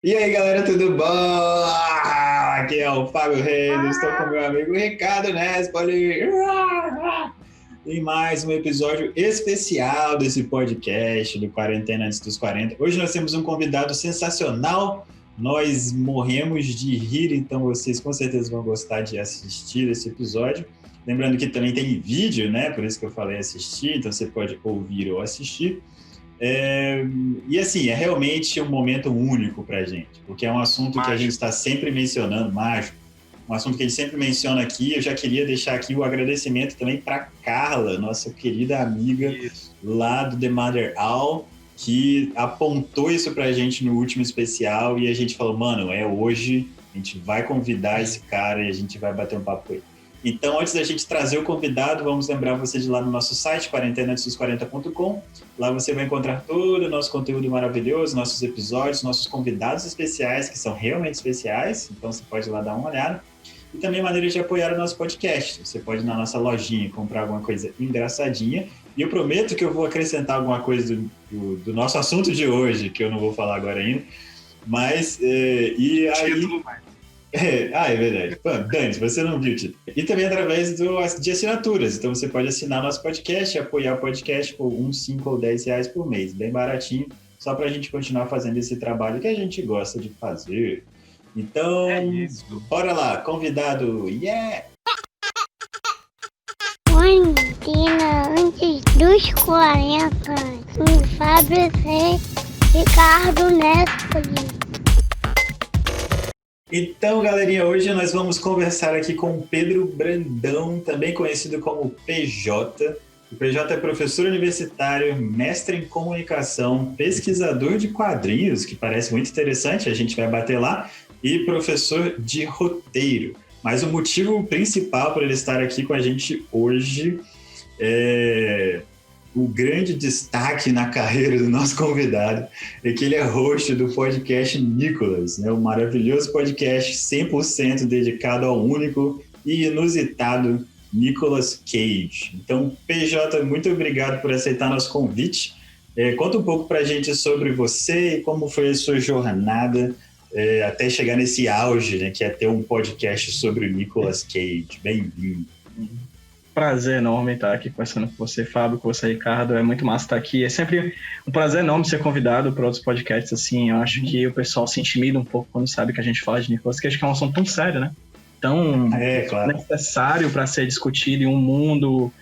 E aí, galera, tudo bom? Aqui é o Fábio Reis, estou com meu amigo Ricardo Nespoli. Em mais um episódio especial desse podcast do Quarentena Antes dos 40. Hoje nós temos um convidado sensacional. Nós morremos de rir, então vocês com certeza vão gostar de assistir esse episódio. Lembrando que também tem vídeo, né? Por isso que eu falei assistir, então você pode ouvir ou assistir. E assim, é realmente um momento único para a gente, porque é um assunto que a gente está sempre mencionando, mágico, um assunto que a gente sempre menciona aqui. Eu já queria deixar aqui o agradecimento também para Carla, nossa querida amiga lá do The Mother All, que apontou isso para a gente no último especial e a gente falou, mano, é hoje, a gente vai convidar esse cara e a gente vai bater um papo com ele. Então, antes da gente trazer o convidado, vamos lembrar você de ir lá no nosso site, quarentenaantesdos40.com. Lá você vai encontrar todo o nosso conteúdo maravilhoso, nossos episódios, nossos convidados especiais, que são realmente especiais. Então, você pode ir lá dar uma olhada. E também maneiras de apoiar o nosso podcast. Você pode ir na nossa lojinha e comprar alguma coisa engraçadinha. E eu prometo que eu vou acrescentar alguma coisa do nosso assunto de hoje, que eu não vou falar agora ainda. Mas, e aí... é verdade. Pô, Dani, você não viu o título. E também através de assinaturas. Então você pode assinar nosso podcast, apoiar o podcast por uns 5 ou 10 reais por mês. Bem baratinho, só para a gente continuar fazendo esse trabalho que a gente gosta de fazer. Então, bora lá, convidado. Yeah! Quarentena antes dos 40. Com Fábio Reis, Ricardo Nespoli. Então, galerinha, hoje nós vamos conversar aqui com o Pedro Brandão, também conhecido como PJ. O PJ é professor universitário, mestre em comunicação, pesquisador de quadrinhos, que parece muito interessante, a gente vai bater lá, e professor de roteiro. Mas o motivo principal para ele estar aqui com a gente hoje é o grande destaque na carreira do nosso convidado é que ele é host do podcast Nicolas, né? Um maravilhoso podcast 100% dedicado ao único e inusitado Nicolas Cage. Então, PJ, muito obrigado por aceitar nosso convite. Conta um pouco para a gente sobre você e como foi a sua jornada até chegar nesse auge, né, que é ter um podcast sobre o Nicolas Cage. Bem-vindo. Prazer enorme estar aqui conversando com você, Fábio, com você, Ricardo. É muito massa estar aqui. É sempre um prazer enorme ser convidado para outros podcasts, assim. Eu acho que o pessoal se intimida um pouco quando sabe que a gente fala de Nicolas Cage, que é um assunto tão sério, né? Tão claro, necessário para ser discutido em um mundo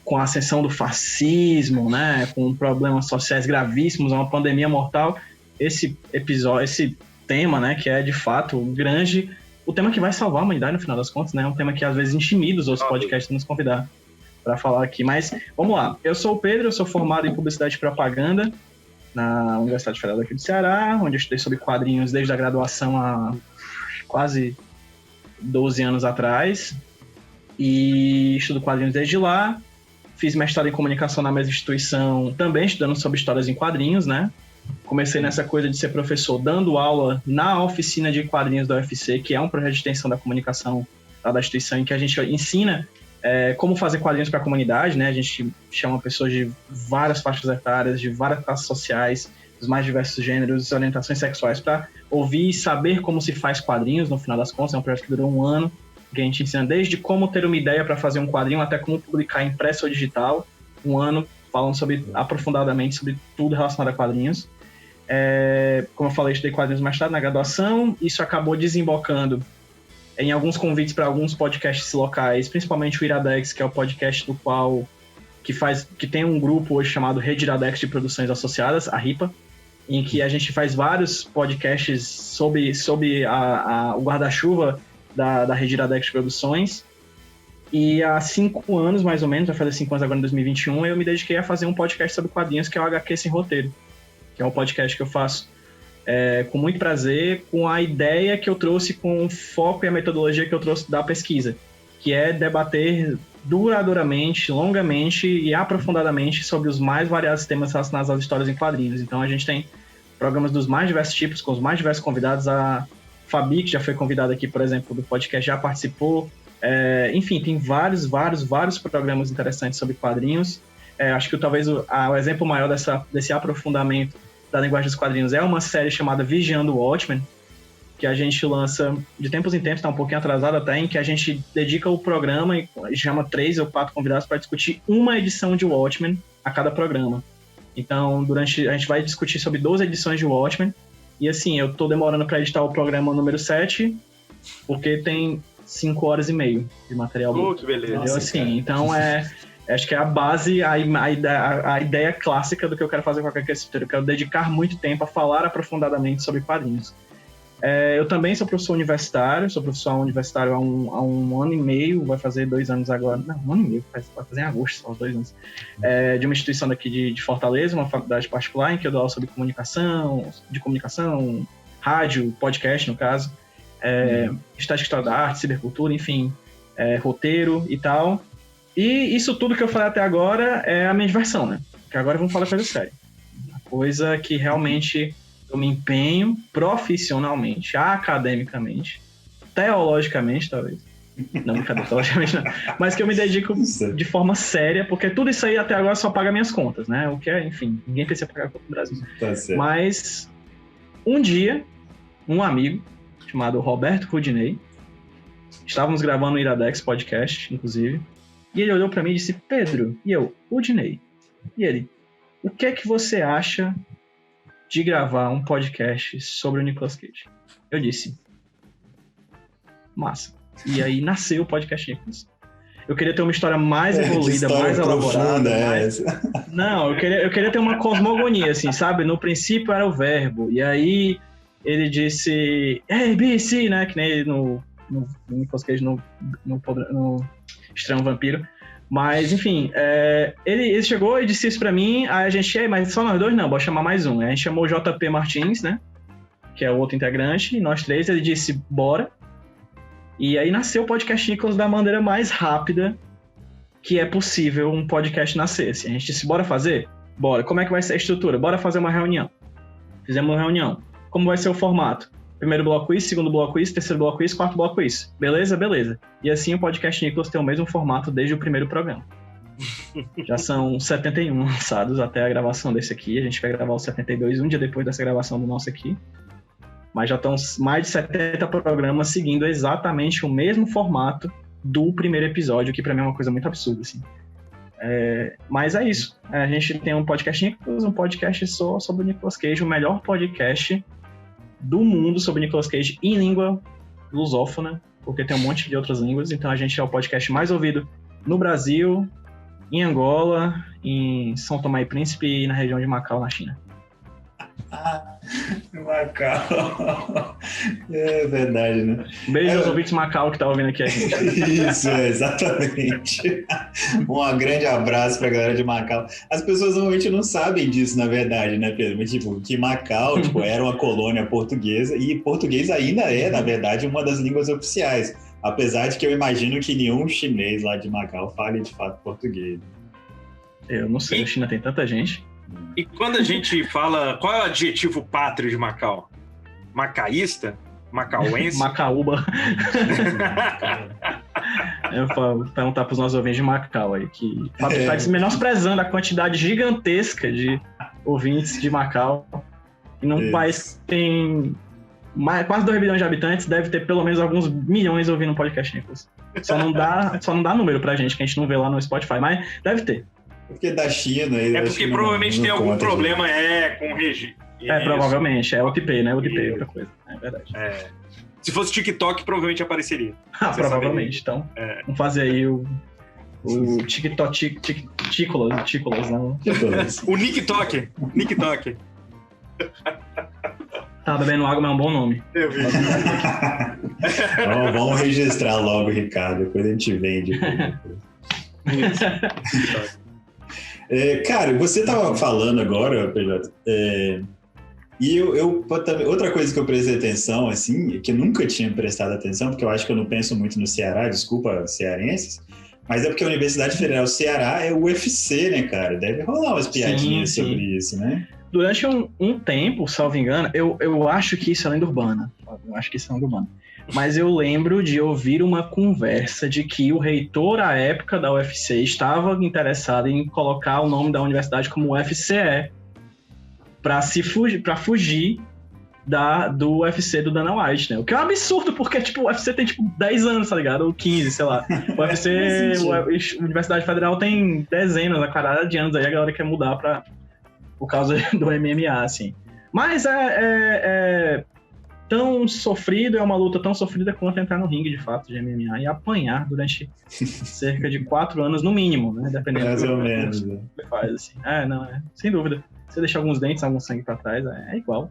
com a ascensão do fascismo, né? Com problemas sociais gravíssimos, uma pandemia mortal. Esse episódio, esse tema, né, que é de fato grande, o tema que vai salvar a humanidade no final das contas, né? É um tema que às vezes intimida os outros podcasts nos convidar para falar aqui. Mas vamos lá. Eu sou o Pedro, eu sou formado em Publicidade e Propaganda na Universidade Federal daqui do Ceará, onde eu estudei sobre quadrinhos desde a graduação há quase 12 anos atrás. E estudo quadrinhos desde lá. Fiz mestrado em comunicação na mesma instituição, também estudando sobre histórias em quadrinhos, né? Comecei nessa coisa de ser professor dando aula na oficina de quadrinhos da UFC, que é um projeto de extensão da comunicação da instituição, em que a gente ensina como fazer quadrinhos para a comunidade, né? A gente chama pessoas de várias faixas etárias, de várias classes sociais, dos mais diversos gêneros, orientações sexuais, para ouvir e saber como se faz quadrinhos, no final das contas. É um projeto que durou 1 ano, que a gente ensina desde como ter uma ideia para fazer um quadrinho até como publicar impresso ou digital. 1 ano falando aprofundadamente sobre tudo relacionado a quadrinhos. Como eu falei, estudei quadrinhos mais tarde na graduação. Isso acabou desembocando em alguns convites para alguns podcasts locais, principalmente o Iradex, que é o podcast do qual que tem um grupo hoje chamado Rede Iradex de Produções Associadas, a RIPA, em que a gente faz vários podcasts sob o guarda-chuva da Rede Iradex de Produções. E há 5 anos, mais ou menos, vai fazer 5 anos agora em 2021, eu me dediquei a fazer um podcast sobre quadrinhos, que é o HQ Sem Roteiro, que é um podcast que eu faço com muito prazer, com a ideia que eu trouxe, com o foco e a metodologia que eu trouxe da pesquisa, que é debater duradouramente, longamente e aprofundadamente sobre os mais variados temas relacionados às histórias em quadrinhos. Então a gente tem programas dos mais diversos tipos, com os mais diversos convidados. A Fabi, que já foi convidada aqui, por exemplo, do podcast, já participou. Enfim, tem vários programas interessantes sobre quadrinhos. Acho que talvez o exemplo maior desse aprofundamento da linguagem dos quadrinhos é uma série chamada Vigiando o Watchmen, que a gente lança de tempos em tempos, está um pouquinho atrasado até, em que a gente dedica o programa e chama 3 ou 4 convidados para discutir uma edição de Watchmen a cada programa. Então, a gente vai discutir sobre 12 edições de Watchmen, e assim, eu tô demorando para editar o programa número 7, porque tem 5 horas e meia de material bruto. Que beleza. Nossa, assim, então acho que é a base, a ideia clássica do que eu quero fazer com a Caquecetura. Eu quero dedicar muito tempo a falar aprofundadamente sobre quadrinhos. Eu também sou professor universitário há um ano e meio, vai fazer 2 anos agora, não, 1 ano e meio, vai fazer em agosto, só 2 anos, de uma instituição daqui de Fortaleza, uma faculdade particular, em que eu dou aula sobre comunicação, rádio, podcast no caso, estática história da arte, cibercultura, enfim, roteiro e tal. E isso tudo que eu falei até agora é a minha diversão, né? Porque agora vamos falar coisa séria. Uma coisa que realmente eu me empenho profissionalmente, academicamente, teologicamente, talvez. Não, brincadeira, teologicamente não. Mas que eu me dedico de forma séria, porque tudo isso aí até agora só paga minhas contas, né? O que é, enfim, ninguém precisa pagar a conta no Brasil. Tá certo. Mas, um dia, um amigo chamado Roberto Rudinei, estávamos gravando o Iradex Podcast, inclusive, e ele olhou pra mim e disse: Pedro, e eu, Rudinei, e ele, o que é que você acha de gravar um podcast sobre o Nicolas Cage? Eu disse: massa. E aí nasceu o podcast Nicolas. Eu queria ter uma história mais evoluída, mais elaborada. Não, eu queria ter uma cosmogonia, assim, sabe? No princípio era o verbo, e aí ele disse A, B, C, né? Que nem ele no Nicolas Cage no Estranho Vampiro. Mas, enfim, ele chegou e disse isso pra mim, aí a gente, mas só nós dois? Não, bora chamar mais um. Aí a gente chamou o JP Martins, né? Que é o outro integrante, e nós 3, ele disse, bora. E aí nasceu o podcast Nicolas da maneira mais rápida que é possível um podcast nascer. Assim, a gente disse, bora fazer? Bora. Como é que vai ser a estrutura? Bora fazer uma reunião. Fizemos uma reunião. Como vai ser o formato? Primeiro bloco isso, segundo bloco isso, terceiro bloco isso, quarto bloco isso. Beleza? Beleza. E assim o podcast Nicolas tem o mesmo formato desde o primeiro programa. Já são 71 lançados até a gravação desse aqui. A gente vai gravar o 72 um dia depois dessa gravação do nosso aqui. Mas já estão mais de 70 programas seguindo exatamente o mesmo formato do primeiro episódio, que pra mim é uma coisa muito absurda, assim. Mas é isso. A gente tem um podcast Nicolas, um podcast só sobre o Nicolas Cage, o melhor podcast do mundo sobre Nicolas Cage em língua lusófona, porque tem um monte de outras línguas. Então a gente é o podcast mais ouvido no Brasil, em Angola, em São Tomé e Príncipe e na região de Macau, na China. Macau. É verdade, né? Beijo aos ouvintes de Macau que tá ouvindo aqui a gente. Isso, exatamente. Um grande abraço pra galera de Macau. As pessoas normalmente não sabem disso, na verdade, né, Pedro? Mas, que Macau, era uma colônia portuguesa, e português ainda é, na verdade, uma das línguas oficiais. Apesar de que eu imagino que nenhum chinês lá de Macau fale, de fato, português. Eu não sei, a China tem tanta gente. E quando a gente fala... Qual é o adjetivo pátrio de Macau? Macaísta? Macauense? Macaúba. Eu vou perguntar para os nossos ouvintes de Macau aí, que está menosprezando a quantidade gigantesca de ouvintes de Macau. E num país que tem quase 2 bilhões de habitantes, deve ter pelo menos alguns milhões ouvindo um podcast Nicolas. Só não dá número pra gente, que a gente não vê lá no Spotify, mas deve ter. Porque da China... porque provavelmente tem algum problema com o regime. Provavelmente. É OTP, né? OTP, outra coisa. É verdade. Se fosse TikTok, provavelmente apareceria. Provavelmente. Então, vamos fazer aí o TikTok... Tícolas, não? O NikTok. NikTok. Tá bebendo água, mas é um bom nome. Eu vi. Vamos registrar logo, Ricardo. Depois a gente vende. Cara, você estava falando agora, PJ, e outra coisa que eu prestei atenção, assim, que eu nunca tinha prestado atenção, porque eu acho que eu não penso muito no Ceará, desculpa, cearenses, mas é porque a Universidade Federal do Ceará é o UFC, né, cara? Deve rolar umas piadinhas sobre isso, né? Durante um tempo, salvo engano, eu acho que isso é lenda urbana. Mas eu lembro de ouvir uma conversa de que o reitor, à época da UFC, estava interessado em colocar o nome da universidade como UFCE. pra fugir do UFC do Dana White, né? O que é um absurdo, porque, tipo, o UFC tem, tipo, 10 anos, tá ligado? Ou 15, sei lá. O UFC, a Universidade Federal tem dezenas, a caralho de anos aí, a galera quer mudar por causa do MMA, assim. Mas é tão sofrido, é uma luta tão sofrida quanto entrar no ringue, de fato, de MMA e apanhar durante cerca de 4 anos, no mínimo, né? Dependendo Mais do ou menos, que você faz, assim. Sem dúvida. Você deixar alguns dentes, algum sangue pra trás, é igual.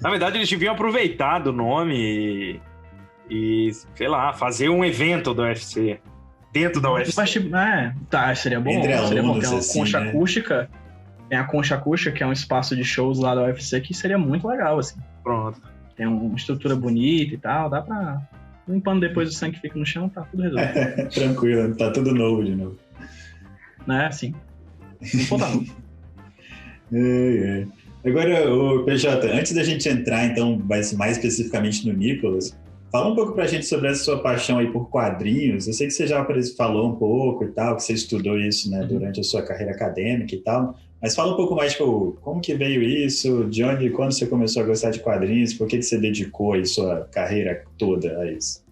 Na verdade, eles deviam aproveitar do nome e, sei lá, fazer um evento do UFC. Dentro da UFC. Mas, seria bom. Entre Seria bom. alunos, Tem uma assim, concha né? acústica. Tem a concha acústica, que é um espaço de shows lá da UFC, que seria muito legal, assim. Pronto. Tem uma estrutura bonita e tal, dá pra... Limpando depois o sangue que fica no chão, tá tudo resolvido. Tranquilo, tá tudo novo de novo. Né, assim. Não falta novo. Agora, PJ, antes da gente entrar, então, mais especificamente no Nicolas, fala um pouco pra gente sobre essa sua paixão aí por quadrinhos. Eu sei que você já falou um pouco e tal, que você estudou isso, né, durante a sua carreira acadêmica e tal, mas fala um pouco mais, tipo, como que veio isso, de onde e quando você começou a gostar de quadrinhos, por que você dedicou aí sua carreira toda a isso?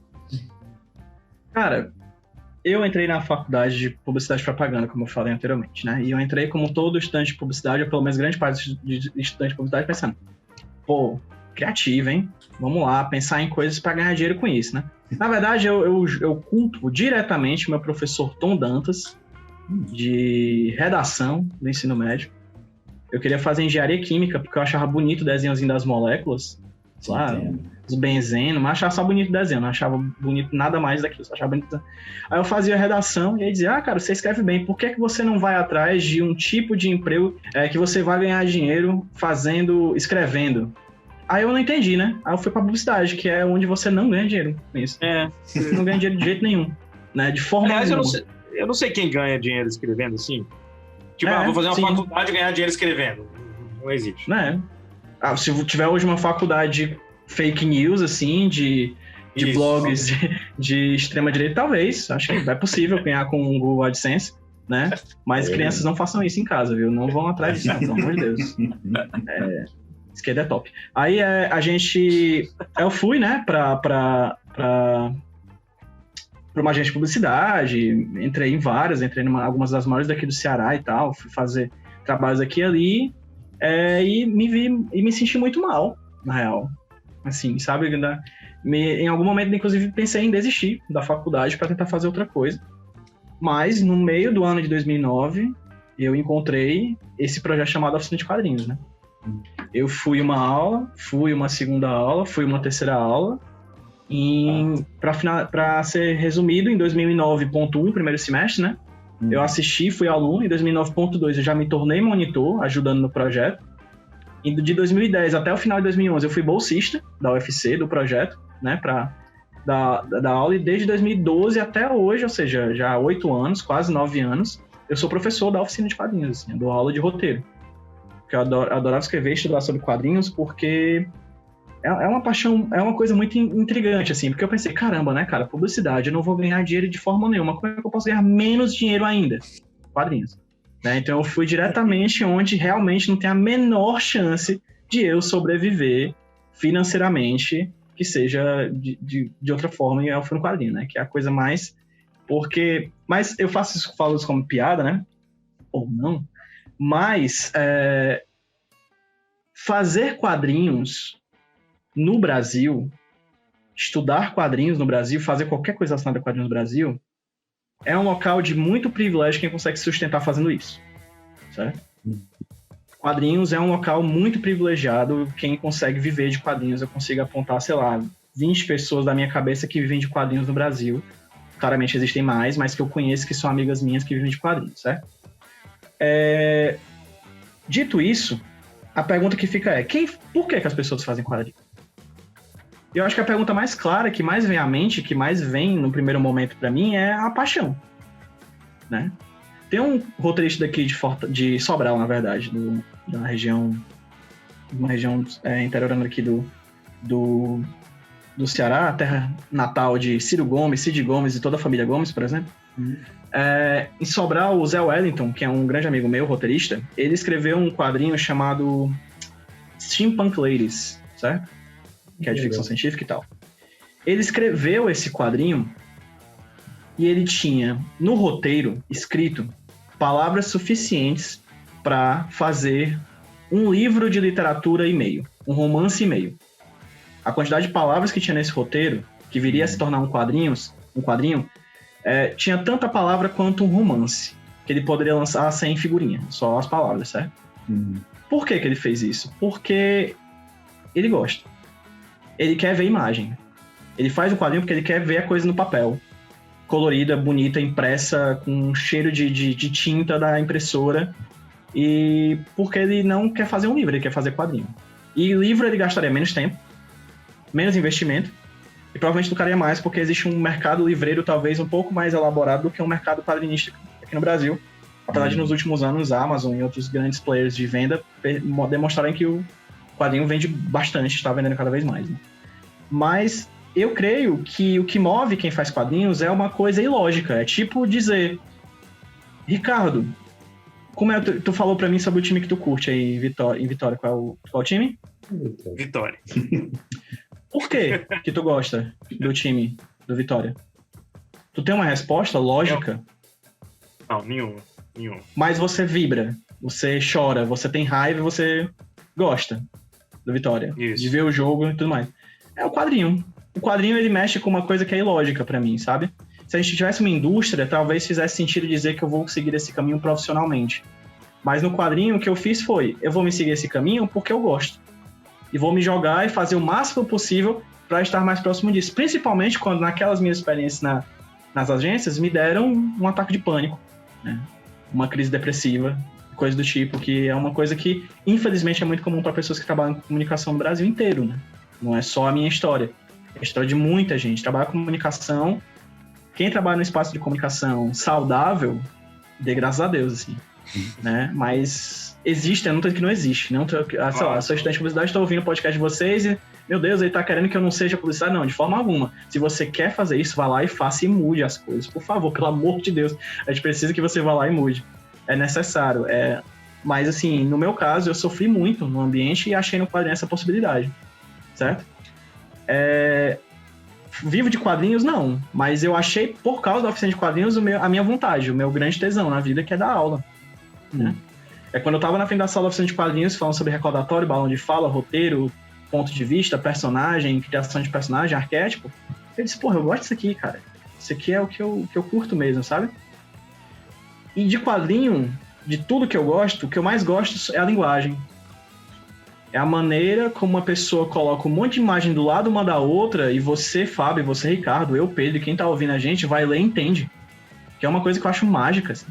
Cara, eu entrei na faculdade de publicidade e propaganda, como eu falei anteriormente, né? E eu entrei como todo estudante de publicidade, ou pelo menos grande parte de estudante de publicidade, pensando, pô, criativo, hein? Vamos lá, pensar em coisas para ganhar dinheiro com isso, né? Na verdade, eu culpo diretamente o meu professor Tom Dantas, de redação do ensino médio. Eu queria fazer engenharia química, porque eu achava bonito o desenhozinho das moléculas, lá, os benzeno, mas achava só bonito o desenho, não achava bonito nada mais daquilo, só achava bonito. Aí eu fazia redação e aí dizia, cara, você escreve bem, por que você não vai atrás de um tipo de emprego que você vai ganhar dinheiro escrevendo? Aí eu não entendi, né? Aí eu fui pra publicidade, que é onde você não ganha dinheiro com isso. Você não ganha dinheiro de jeito nenhum, né? De forma nenhuma. Eu não sei quem ganha dinheiro escrevendo assim. Tipo, vou fazer uma faculdade e ganhar dinheiro escrevendo. Não existe. Né? Se tiver hoje uma faculdade fake news, assim, de blogs de extrema-direita, talvez. Acho que é possível ganhar com o Google AdSense, né? Mas crianças não façam isso em casa, viu? Não vão atrás disso, não, pelo amor de Deus. Esquerda é top. Aí eu fui, né, pra uma agência de publicidade, entrei em algumas das maiores daqui do Ceará e tal, fui fazer trabalhos aqui e ali, e me senti muito mal, na real. Assim, sabe? Em algum momento, inclusive, pensei em desistir da faculdade para tentar fazer outra coisa. Mas, no meio do ano de 2009, eu encontrei esse projeto chamado Oficina de Quadrinhos, né? Eu fui uma aula, fui uma segunda aula, fui uma terceira aula, para ser resumido, em 2009.1, primeiro semestre, né? Eu assisti, fui aluno, em 2009.2 eu já me tornei monitor, ajudando no projeto. E de 2010 até o final de 2011 eu fui bolsista da UFC, do projeto, né, da aula, e desde 2012 até hoje, ou seja, já há 8 anos, quase 9 anos, eu sou professor da oficina de quadrinhos, assim, eu dou aula de roteiro. Porque eu adorava escrever e estudar sobre quadrinhos, porque é uma paixão, é uma coisa muito intrigante, assim, porque eu pensei, caramba, né, cara, publicidade, eu não vou ganhar dinheiro de forma nenhuma, como é que eu posso ganhar menos dinheiro ainda? Quadrinhos. Né? Então eu fui diretamente onde realmente não tem a menor chance de eu sobreviver financeiramente, que seja de outra forma, e eu fui no quadrinho, né? Que é a coisa mais... Mas eu falo isso como piada, né? Ou não. Mas fazer quadrinhos no Brasil, estudar quadrinhos no Brasil, fazer qualquer coisa relacionada a quadrinhos no Brasil, é um local de muito privilégio quem consegue se sustentar fazendo isso, certo? Quadrinhos é um local muito privilegiado, quem consegue viver de quadrinhos. Eu consigo apontar, sei lá, 20 pessoas da minha cabeça que vivem de quadrinhos no Brasil. Claramente existem mais, mas que eu conheço que são amigas minhas que vivem de quadrinhos, certo? Dito isso, a pergunta que fica é, por que as pessoas fazem quadrinhos? Eu acho que a pergunta mais clara, que mais vem à mente, que mais vem no primeiro momento pra mim, é a paixão, né? Tem um roteirista daqui de Sobral, na verdade, uma região interiorana aqui do Ceará, a terra natal de Ciro Gomes, Cid Gomes e toda a família Gomes, por exemplo. Em Sobral, o Zé Wellington, que é um grande amigo meu, roteirista, ele escreveu um quadrinho chamado Steampunk Ladies, certo? Que é de ficção científica e tal. Ele escreveu esse quadrinho e ele tinha no roteiro escrito palavras suficientes para fazer um livro de literatura e meio, um romance e meio. A quantidade de palavras que tinha nesse roteiro, que viria a se tornar um quadrinho, tinha tanta palavra quanto um romance, que ele poderia lançar sem figurinha, só as palavras, certo? Por que ele fez isso? Porque ele gosta. Ele quer ver imagem. Ele faz o quadrinho porque ele quer ver a coisa no papel. Colorida, bonita, impressa, com cheiro de tinta da impressora. E porque ele não quer fazer um livro, ele quer fazer quadrinho. E livro ele gastaria menos tempo, menos investimento, e provavelmente tocaria mais, porque existe um mercado livreiro talvez um pouco mais elaborado do que um mercado quadrinístico aqui no Brasil. Apesar de nos últimos anos a Amazon e outros grandes players de venda demonstrarem que o quadrinho vende bastante, está vendendo cada vez mais. Né? Mas eu creio que o que move quem faz quadrinhos é uma coisa ilógica. É tipo dizer, Ricardo, tu falou pra mim sobre o time que tu curte aí em Vitória. Qual o time? Vitória. Por que tu gosta do time do Vitória? Tu tem uma resposta lógica? Não, nenhuma. Mas você vibra, você chora, você tem raiva e você gosta do Vitória. Isso. De ver o jogo e tudo mais. É o quadrinho. O quadrinho, ele mexe com uma coisa que é ilógica pra mim, sabe? Se a gente tivesse uma indústria, talvez fizesse sentido dizer que eu vou seguir esse caminho profissionalmente. Mas no quadrinho, o que eu fiz foi, eu vou me seguir esse caminho porque eu gosto. E vou me jogar e fazer o máximo possível para estar mais próximo disso. Principalmente quando naquelas minhas experiências nas agências me deram um ataque de pânico, né? Uma crise depressiva, coisa do tipo, que é uma coisa que, infelizmente, é muito comum para pessoas que trabalham com comunicação no Brasil inteiro, né? Não é só a minha história. É a história de muita gente. Trabalhar com comunicação, quem trabalha no espaço de comunicação saudável, dê graças a Deus, assim. Né? Mas existe, eu não tô dizendo que não existe. Não tô, sei lá, sou estudante de publicidade, estou ouvindo o podcast de vocês e, meu Deus, ele tá querendo que eu não seja publicitário? Não, de forma alguma. Se você quer fazer isso, vá lá e faça e mude as coisas. Por favor, pelo amor de Deus. A gente precisa que você vá lá e mude. É necessário. Mas, assim, no meu caso, eu sofri muito no ambiente e achei no quadrinho essa possibilidade. Certo? Vivo de quadrinhos, não. Mas eu achei, por causa da oficina de quadrinhos, a minha vontade, o meu grande tesão na vida, que é dar aula. Né? Quando eu tava na frente da sala da oficina de quadrinhos, falando sobre recordatório, balão de fala, roteiro, ponto de vista, personagem, criação de personagem, arquétipo, eu disse, porra, eu gosto disso aqui, cara. Isso aqui é o que eu curto mesmo, sabe? E de quadrinho, de tudo que eu gosto, o que eu mais gosto é a linguagem. É a maneira como uma pessoa coloca um monte de imagem do lado uma da outra e você, Fábio, você, Ricardo, eu, Pedro, e quem tá ouvindo a gente vai ler e entende. Que é uma coisa que eu acho mágica, assim.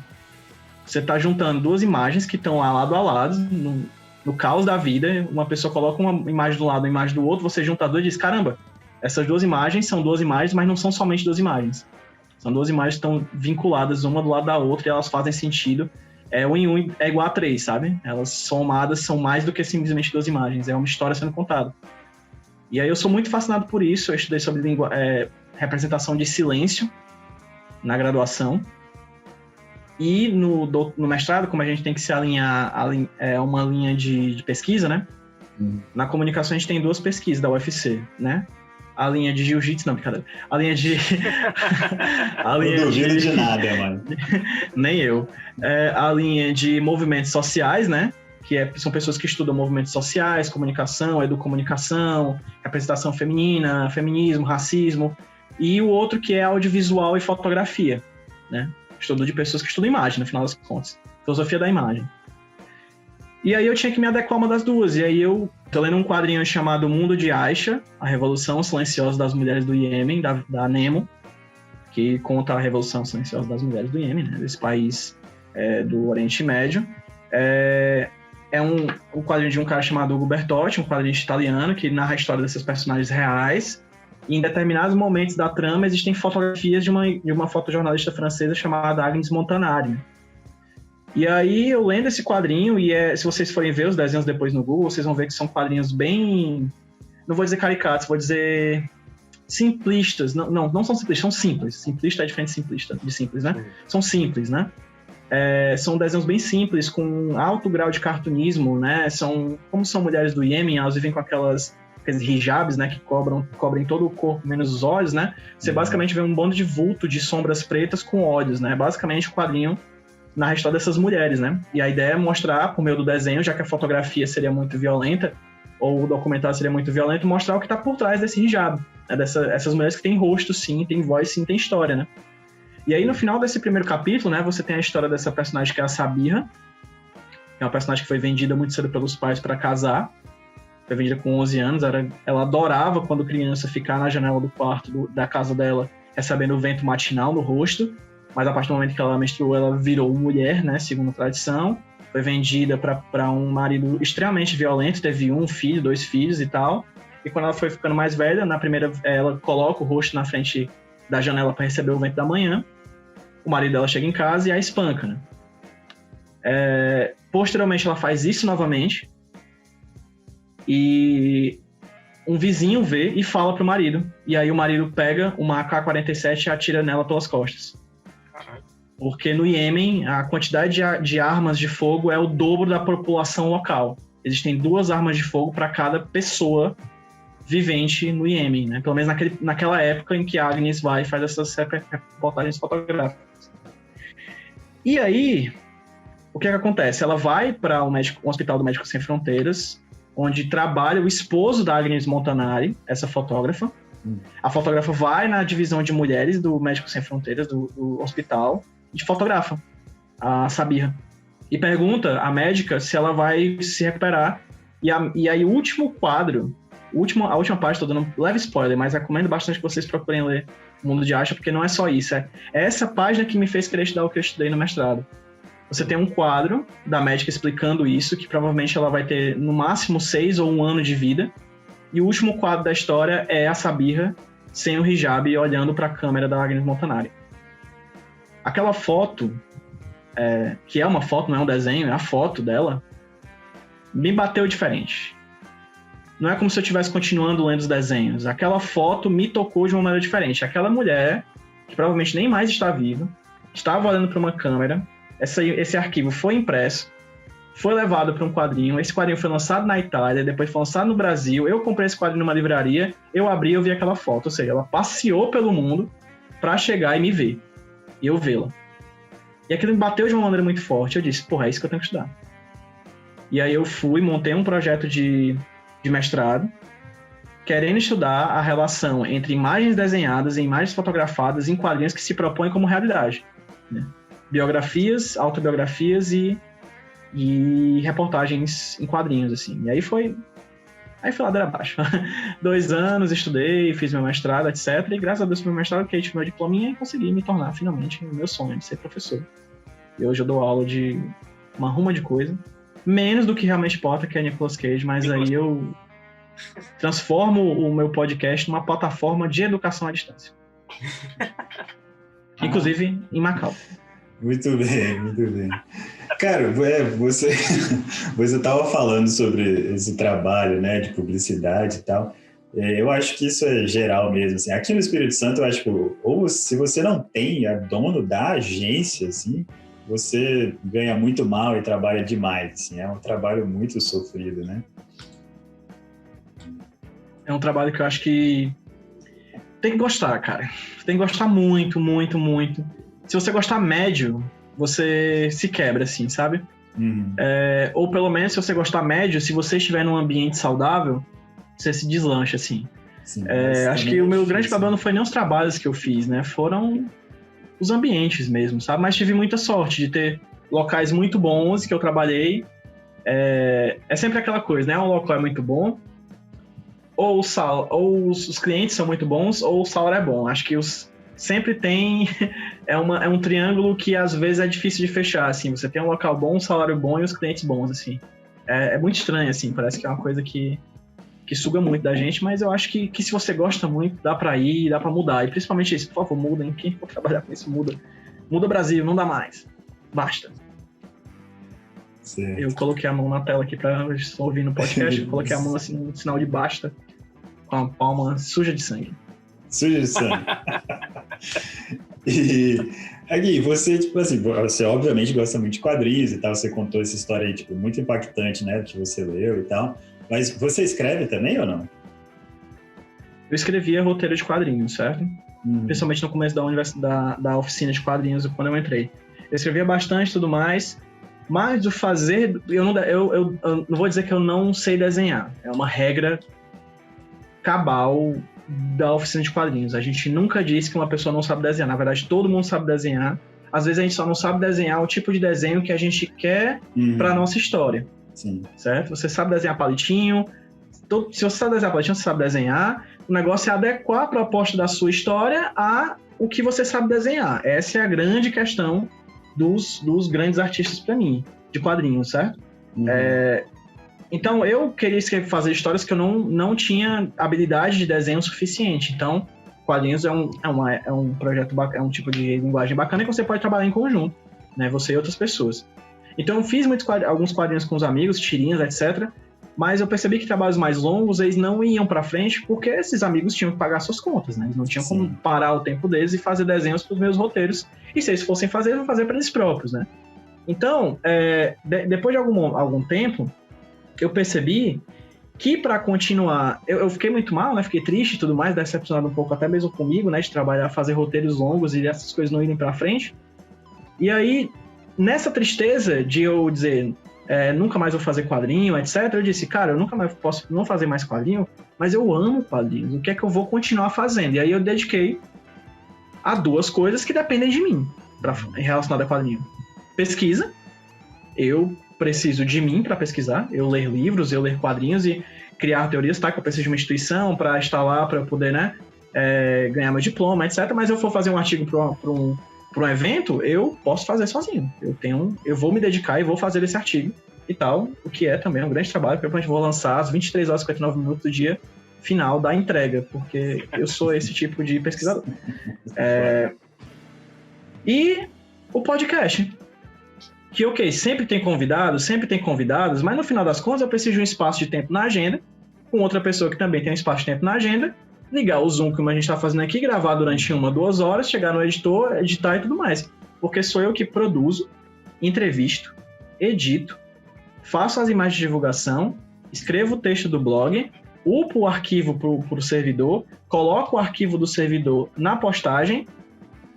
Você tá juntando duas imagens que estão lá lado a lado, no caos da vida, uma pessoa coloca uma imagem do lado e uma imagem do outro, você junta as duas e diz, caramba, essas duas imagens são duas imagens, mas não são somente duas imagens. São duas imagens que estão vinculadas uma do lado da outra e elas fazem sentido. 1 em 1 é igual a 3, sabe? Elas somadas são mais do que simplesmente duas imagens, é uma história sendo contada. E aí eu sou muito fascinado por isso, eu estudei sobre representação de silêncio na graduação. E no mestrado, como a gente tem que se alinhar a uma linha de pesquisa, né? Na comunicação a gente tem duas pesquisas da UFC, né? A linha de jiu-jitsu, não, brincadeira. A linha de... Não duvido de nada, mano. Nem eu. A linha de movimentos sociais, né? Que são pessoas que estudam movimentos sociais, comunicação, educomunicação, representação feminina, feminismo, racismo. E o outro que é audiovisual e fotografia, né? Estudo de pessoas que estudam imagem, no final das contas. Filosofia da imagem. E aí eu tinha que me adequar a uma das duas. E aí eu tô lendo um quadrinho chamado Mundo de Aisha, a Revolução Silenciosa das Mulheres do Iêmen, da Nemo, que conta a Revolução Silenciosa das Mulheres do Iêmen, né, desse país do Oriente Médio. Um quadrinho de um cara chamado Ugo Bertotti, um quadrinho italiano, que narra a história desses personagens reais. E em determinados momentos da trama existem fotografias de uma fotojornalista francesa chamada Agnes Montanari. E aí eu lendo esse quadrinho, e se vocês forem ver os desenhos depois no Google, vocês vão ver que são quadrinhos bem... Não vou dizer caricatos, vou dizer simplistas. Não são simplistas, são simples. Simplista é diferente de simples, né? São simples, né? São desenhos bem simples, com alto grau de cartunismo, né? Como são mulheres do Iêmen, elas vivem com aqueles hijabs, né? Que cobrem todo o corpo, menos os olhos, né? Você basicamente vê um bando de vulto de sombras pretas com olhos, né? Basicamente o quadrinho na história dessas mulheres, né? E a ideia é mostrar, por meio do desenho, já que a fotografia seria muito violenta, ou o documentário seria muito violento, mostrar o que está por trás desse hijab, né? Essas mulheres que têm rosto, sim, têm voz, sim, têm história, né? E aí, no final desse primeiro capítulo, né, você tem a história dessa personagem que é a Sabira, que é uma personagem que foi vendida muito cedo pelos pais para casar. Foi vendida com 11 anos. Ela adorava, quando criança, ficar na janela do quarto da casa dela, recebendo o vento matinal no rosto. Mas a partir do momento que ela menstruou, ela virou mulher, né, segundo a tradição. Foi vendida para um marido extremamente violento. Teve 1 filho, 2 filhos e tal. E quando ela foi ficando mais velha, ela coloca o rosto na frente da janela para receber o vento da manhã. O marido dela chega em casa e a espanca, né? Posteriormente, ela faz isso novamente. E um vizinho vê e fala pro marido. E aí o marido pega uma AK-47 e atira nela pelas costas. Porque no Iêmen, a quantidade de armas de fogo é o dobro da população local. Existem 2 armas de fogo para cada pessoa vivente no Iêmen, né? Pelo menos naquela época em que a Agnes vai e faz essas reportagens fotográficas. E aí, o que acontece? Ela vai para um hospital do Médicos Sem Fronteiras, onde trabalha o esposo da Agnes Montanari, essa fotógrafa. A fotógrafa vai na divisão de mulheres do Médicos Sem Fronteiras, do hospital, e fotografa a Sabira. E pergunta à médica se ela vai se recuperar. E aí o último quadro, a última parte, estou dando um leve spoiler, mas recomendo bastante que vocês procurem ler O Mundo de Asha, porque não é só isso. É essa página que me fez querer estudar o que eu estudei no mestrado. Você tem um quadro da médica explicando isso, que provavelmente ela vai ter no máximo 6 ou 1 ano de vida. E o último quadro da história é a Sabira sem o hijab olhando para a câmera da Agnes Montanari. Aquela foto, que é uma foto, não é um desenho, é a foto dela, me bateu diferente. Não é como se eu estivesse continuando lendo os desenhos. Aquela foto me tocou de uma maneira diferente. Aquela mulher, que provavelmente nem mais está viva, estava olhando para uma câmera. Esse arquivo foi impresso, foi levado para um quadrinho. Esse quadrinho foi lançado na Itália, depois foi lançado no Brasil. Eu comprei esse quadrinho numa livraria, eu abri e eu vi aquela foto. Ou seja, ela passeou pelo mundo para chegar e me ver. E eu vê-la. E aquilo me bateu de uma maneira muito forte. Eu disse, porra, é isso que eu tenho que estudar. E aí eu montei um projeto de mestrado, querendo estudar a relação entre imagens desenhadas e imagens fotografadas em quadrinhos que se propõem como realidade, né? Biografias, autobiografias e reportagens em quadrinhos, assim. E aí foi ladeira abaixo. 2 anos, estudei, fiz meu mestrado, etc. E graças a Deus, meu mestrado, que eu tive meu diplominha e consegui me tornar, finalmente, o meu sonho de ser professor. E hoje eu dou aula de uma ruma de coisa, menos do que realmente importa, que é Nicolas Cage, mas aí eu transformo o meu podcast numa plataforma de educação à distância. Inclusive em Macau. Muito bem, muito bem. Cara, você estava falando sobre esse trabalho, né, de publicidade e tal. Eu acho que isso é geral mesmo, assim. Aqui no Espírito Santo, eu acho que, ou se você não é dono da agência, assim, você ganha muito mal e trabalha demais, assim. É um trabalho muito sofrido, né? É um trabalho que eu acho que tem que gostar, cara. Tem que gostar muito, muito, muito. Se você gostar médio, você se quebra, assim, sabe? Uhum. Ou pelo menos, se você gostar médio, se você estiver num ambiente saudável, você se deslancha, assim. Sim, acho que o meu grande problema não foi nem os trabalhos que eu fiz, né? Foram os ambientes mesmo, sabe? Mas tive muita sorte de ter locais muito bons que eu trabalhei. É sempre aquela coisa, né? Um local é muito bom, ou os clientes são muito bons, ou o salário é bom. Acho que sempre tem... é um triângulo que às vezes é difícil de fechar, assim. Você tem um local bom, um salário bom e os clientes bons, assim. É muito estranho, assim. Parece que é uma coisa que suga muito da gente, mas eu acho que se você gosta muito, dá pra ir, dá pra mudar. E principalmente isso, por favor, mudem. Quem for trabalhar com isso, muda. Muda Brasil, não dá mais. Basta. Certo. Eu coloquei a mão na tela aqui pra ouvir no podcast. Eu coloquei a mão assim, no sinal de basta, com a palma suja de sangue. Suja de sangue. E Aqui, você, tipo assim, você obviamente gosta muito de quadrinhos e tal, você contou essa história aí, tipo, muito impactante, né, que você leu e tal, mas você escreve também ou não? Eu escrevia roteiro de quadrinhos, certo? Principalmente no começo da oficina de quadrinhos, quando eu entrei. Eu escrevia bastante e tudo mais, mas o fazer... Eu não vou dizer que eu não sei desenhar. É uma regra cabal da oficina de quadrinhos. A gente nunca diz que uma pessoa não sabe desenhar. Na verdade, todo mundo sabe desenhar. Às vezes a gente só não sabe desenhar o tipo de desenho que a gente quer para nossa história. Sim. Certo? Você sabe desenhar palitinho. Se você sabe desenhar palitinho, você sabe desenhar. O negócio é adequar a proposta da sua história a o que você sabe desenhar. Essa é a grande questão dos grandes artistas para mim, de quadrinhos, certo? Então, eu queria fazer histórias que eu não tinha habilidade de desenho suficiente. Então, quadrinhos é um projeto bacana, é um tipo de linguagem bacana que você pode trabalhar em conjunto, né? Você e outras pessoas. Então, eu fiz alguns quadrinhos com os amigos, tirinhas, etc., mas eu percebi que trabalhos mais longos, eles não iam pra frente porque esses amigos tinham que pagar suas contas, né? Eles não tinham como parar o tempo deles e fazer desenhos pros meus roteiros. E se eles fossem fazer, eles vão fazer para eles próprios, né? Então, depois de algum tempo, eu percebi que para continuar... Eu fiquei muito mal, né? Fiquei triste e tudo mais, decepcionado um pouco até mesmo comigo, né? De trabalhar, fazer roteiros longos e essas coisas não irem pra frente. E aí, nessa tristeza de eu dizer... nunca mais vou fazer quadrinho, etc. Eu disse, cara, eu nunca mais posso não fazer mais quadrinho, mas eu amo quadrinhos, o que é que eu vou continuar fazendo? E aí eu dediquei a duas coisas que dependem de mim, relacionado a quadrinho. Pesquisa, eu preciso de mim para pesquisar, eu ler livros, eu ler quadrinhos e criar teorias, tá? Que eu preciso de uma instituição para estar lá, para eu poder, né, ganhar meu diploma, etc. Mas eu for fazer um artigo para um evento, eu posso fazer sozinho. Eu vou me dedicar e vou fazer esse artigo e tal, o que é também um grande trabalho, porque eu vou lançar às 23 horas e 59 minutos do dia final da entrega, porque eu sou esse tipo de pesquisador. E o podcast, que ok, sempre tem convidados, mas no final das contas eu preciso de um espaço de tempo na agenda, com outra pessoa que também tem um espaço de tempo na agenda, ligar o Zoom, como a gente está fazendo aqui, gravar durante 1-2 horas, chegar no editor, editar e tudo mais. Porque sou eu que produzo, entrevisto, edito, faço as imagens de divulgação, escrevo o texto do blog, upo o arquivo para o servidor, coloco o arquivo do servidor na postagem,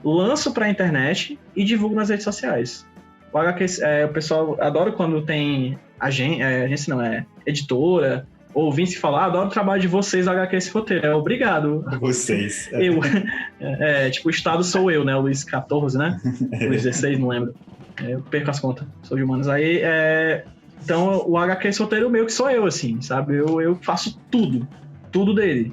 lanço para a internet e divulgo nas redes sociais. O pessoal adora quando tem agência, editora, ou vim se falar, adoro o trabalho de vocês, HQ esse roteiro. Obrigado. Vocês. Eu. Tipo, o Estado sou eu, né? O Luiz XIV, né? Luiz XVI, não lembro. Eu perco as contas, sou de humanos. Aí, então, o HQ esse roteiro meio que sou eu, assim, sabe? Eu faço tudo dele.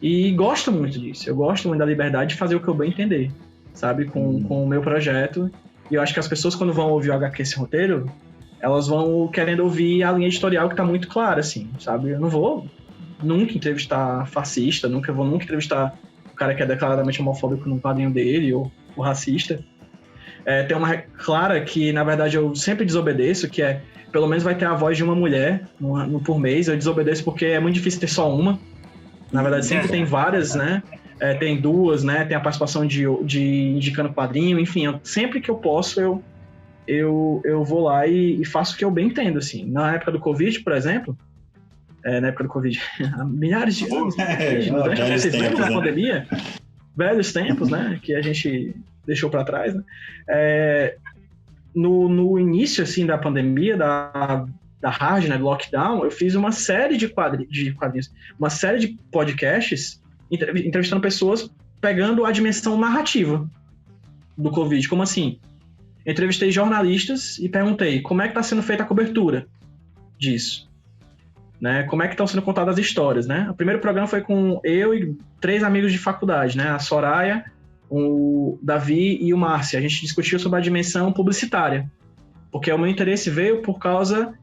E gosto muito disso. Eu gosto muito da liberdade de fazer o que eu bem entender, sabe? Com o meu projeto. E eu acho que as pessoas, quando vão ouvir o HQ esse roteiro, elas vão querendo ouvir a linha editorial que tá muito clara, assim, sabe? Eu não vou nunca entrevistar fascista, nunca entrevistar o cara que é declaradamente homofóbico num quadrinho dele, ou o racista. Tem uma clara que, na verdade, eu sempre desobedeço, que pelo menos vai ter a voz de uma mulher por mês. Eu desobedeço porque é muito difícil ter só uma. Na verdade, sempre tem várias, né? Tem duas, né? Tem a participação de indicando quadrinho, enfim. Sempre que eu posso, eu vou lá e faço o que eu bem entendo, assim. Na época do Covid, por exemplo, na época do Covid, há milhares de anos, na pandemia, velhos tempos, né, que a gente deixou para trás, né, no início, assim, da pandemia, da hard, né, do lockdown, eu fiz uma série de quadrinhos, uma série de podcasts entrevistando pessoas, pegando a dimensão narrativa do Covid. Como assim? Entrevistei jornalistas e perguntei como é que está sendo feita a cobertura disso, né? Como é que estão sendo contadas as histórias, né? O primeiro programa foi com eu e 3 amigos de faculdade, né? A Soraya, o Davi e o Márcio. A gente discutiu sobre a dimensão publicitária, porque o meu interesse veio por causa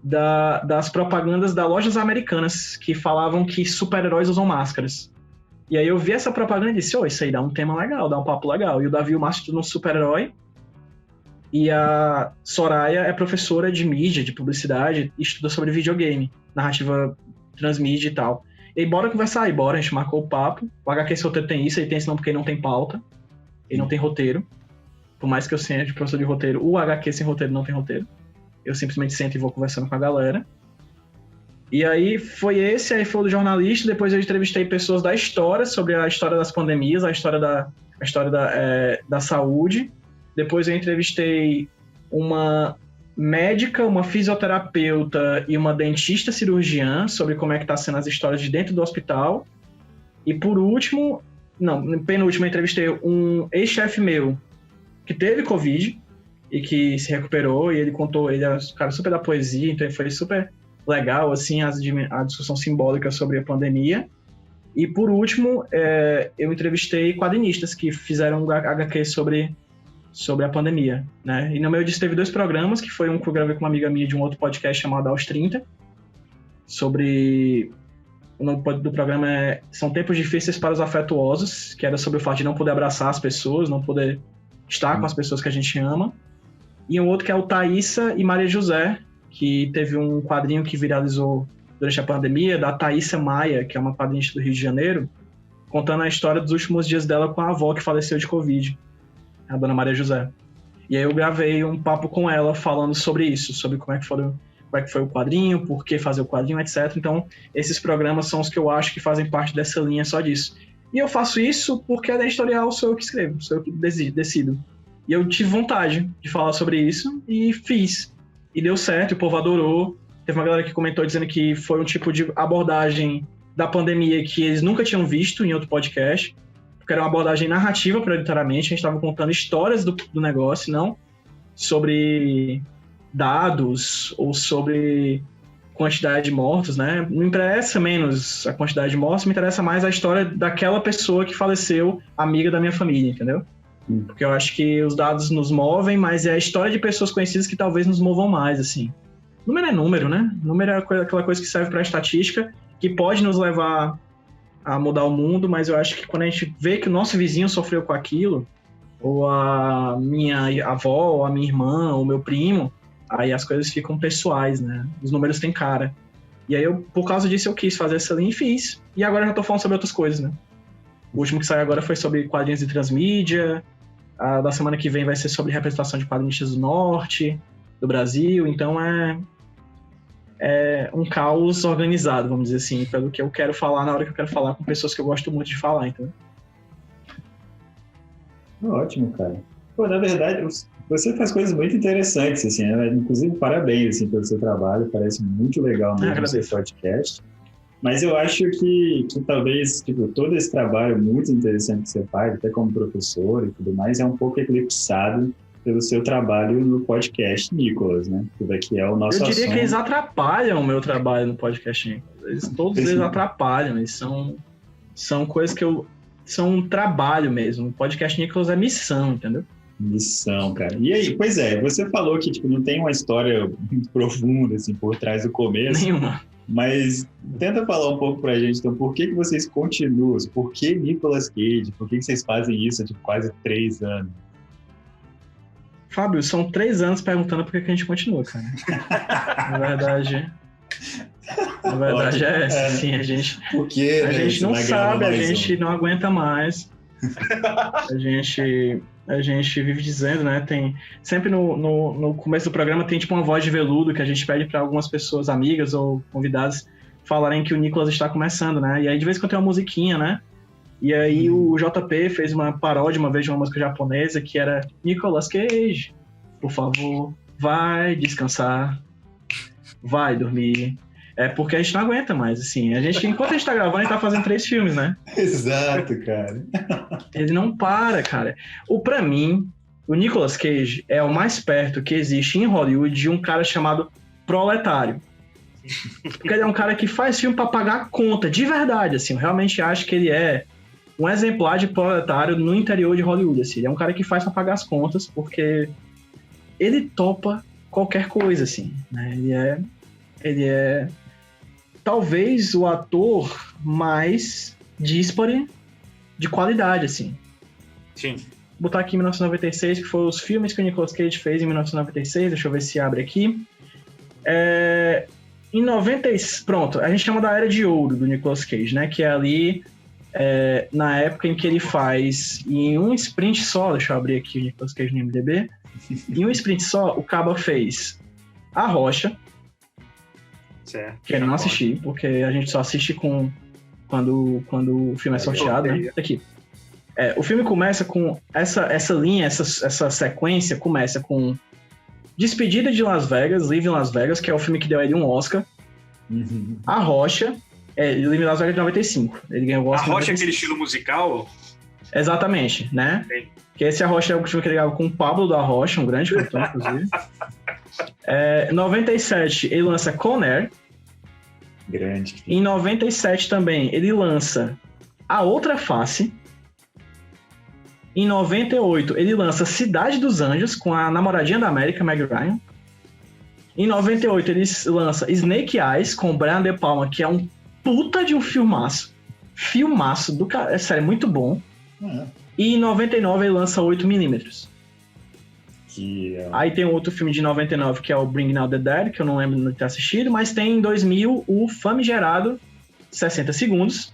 das propagandas das lojas americanas que falavam que super-heróis usam máscaras. E aí eu vi essa propaganda e disse, isso aí dá um tema legal, dá um papo legal. E o Davi e o Márcio estudam super-herói, e a Soraya é professora de mídia, de publicidade, e estuda sobre videogame, narrativa transmídia e tal. E aí, bora conversar aí, a gente marcou o papo. O HQ esse roteiro tem isso, ele tem esse não porque ele não tem pauta, ele não tem roteiro. Por mais que eu seja de professor de roteiro, o HQ sem roteiro não tem roteiro. Eu simplesmente sento e vou conversando com a galera. E aí foi o do jornalista. Depois eu entrevistei pessoas da história, sobre a história das pandemias, a história da saúde. Depois eu entrevistei uma médica, uma fisioterapeuta e uma dentista cirurgiã sobre como é que tá sendo as histórias de dentro do hospital. E penúltimo, eu entrevistei um ex-chefe meu que teve Covid e que se recuperou, e ele contou, ele é um cara super da poesia, então foi super legal, assim, a discussão simbólica sobre a pandemia. E por último, eu entrevistei quadrinistas que fizeram um HQ sobre a pandemia, né? E no meio disso teve 2 programas, que foi um que eu gravei com uma amiga minha de um outro podcast chamado Aos 30, sobre... O nome do programa São Tempos Difíceis para os Afetuosos, que era sobre o fato de não poder abraçar as pessoas, não poder estar com as pessoas que a gente ama. E um outro que é o Thaísa e Maria José, que teve um quadrinho que viralizou durante a pandemia, da Thaísa Maia, que é uma quadrinista do Rio de Janeiro, contando a história dos últimos dias dela com a avó que faleceu de Covid, a dona Maria José. E aí eu gravei um papo com ela falando sobre isso, sobre como é que foi o quadrinho, por que fazer o quadrinho, etc. Então, esses programas são os que eu acho que fazem parte dessa linha só disso. E eu faço isso porque a editorial sou eu que escrevo, sou eu que decido. E eu tive vontade de falar sobre isso e fiz. E deu certo, o povo adorou. Teve uma galera que comentou dizendo que foi um tipo de abordagem da pandemia que eles nunca tinham visto em outro podcast, porque era uma abordagem narrativa, prioritariamente. A gente estava contando histórias do negócio, não sobre dados ou sobre quantidade de mortos, né? Não interessa menos a quantidade de mortos, me interessa mais a história daquela pessoa que faleceu, amiga da minha família, entendeu? Porque eu acho que os dados nos movem, mas é a história de pessoas conhecidas que talvez nos movam mais, assim. Número é número, né? Número é aquela coisa que serve para estatística, que pode nos levar a mudar o mundo, mas eu acho que quando a gente vê que o nosso vizinho sofreu com aquilo, ou a minha avó, ou a minha irmã, ou o meu primo, aí as coisas ficam pessoais, né? Os números têm cara. E aí, por causa disso, eu quis fazer essa linha e fiz. E agora eu já tô falando sobre outras coisas, né? O último que saiu agora foi sobre quadrinhos de transmídia. A da semana que vem vai ser sobre representação de quadrinistas do Norte, do Brasil. Então, é um caos organizado, vamos dizer assim, pelo que eu quero falar na hora que eu quero falar com pessoas que eu gosto muito de falar, entendeu? Ótimo, cara. Pô, na verdade, você faz coisas muito interessantes, assim, né? Inclusive, parabéns, assim, pelo seu trabalho, parece muito legal mesmo o seu podcast. Mas eu acho que talvez, tipo, todo esse trabalho muito interessante que você faz, até como professor e tudo mais, é um pouco eclipsado pelo seu trabalho no podcast Nicolas, né? Que daqui é o nosso assunto. Eu diria que eles atrapalham o meu trabalho no podcast Nicolas. Todos eles atrapalham, eles são coisas que são um trabalho mesmo. O podcast Nicolas é missão, entendeu? Missão, cara. E aí, pois é, você falou que tipo, não tem uma história muito profunda assim, por trás do começo. Nenhuma. Mas tenta falar um pouco pra gente, então, por que vocês continuam? Por que Nicolas Cage? Por que vocês fazem isso há tipo, quase 3 anos? Fábio, são 3 anos perguntando por que a gente continua, cara. Na verdade é essa, sim, a gente... Porque, a gente não sabe, a gente não aguenta mais. A gente vive dizendo, né? Tem sempre no começo do programa tem tipo uma voz de veludo que a gente pede para algumas pessoas, amigas ou convidadas, falarem que o Nicolas está começando, né? E aí de vez em quando tem uma musiquinha, né? E aí o JP fez uma paródia uma vez de uma música japonesa que era Nicolas Cage, por favor, vai descansar, vai dormir. É porque a gente não aguenta mais, assim. Enquanto a gente tá gravando, a gente tá fazendo 3 filmes, né? Exato, cara. Ele não para, cara. Pra mim, o Nicolas Cage é o mais perto que existe em Hollywood de um cara chamado proletário. Porque ele é um cara que faz filme pra pagar a conta, de verdade, assim. Eu realmente acho que ele é um exemplar de proletário no interior de Hollywood, assim. Ele é um cara que faz pra pagar as contas, porque ele topa qualquer coisa, assim, né? Ele é talvez o ator mais díspare de qualidade, assim. Sim. Vou botar aqui em 1996, que foram os filmes que o Nicolas Cage fez em 1996. Deixa eu ver se abre aqui. Em 90... Pronto, a gente chama da Era de Ouro do Nicolas Cage, né? Que é ali na época em que ele faz, em um sprint só, deixa eu abrir aqui o Nicolas Cage no IMDb, em um sprint só, o Caba fez A Rocha, Certo. que eu não assisti, porque a gente só assiste quando o filme é sorteado, né? Aqui. O filme começa com essa linha, essa sequência começa com Despedida de Las Vegas, Live in Las Vegas, que é o filme que deu a ele um Oscar. A Rocha, Live in Las Vegas de 95. Ele ganhou o Oscar. A Rocha é aquele estilo musical? Exatamente, né? Sim. Que esse A Rocha é o filme que ele gravou com o Pablo da Rocha, um grande cantor, inclusive. 97, ele lança Con Air. Grande. Em 97 também, ele lança A Outra Face. Em 98, ele lança Cidade dos Anjos, com a namoradinha da América, Meg Ryan. Em 98, ele lança Snake Eyes, com o Brian De Palma, que é um puta de um filmaço. Filmaço do cara. É sério, muito bom. E em 99, ele lança 8mm. Aí tem outro filme de 99, que é o Bringing Out the Dead, que eu não lembro de ter assistido, mas tem em 2000 o famigerado 60 Segundos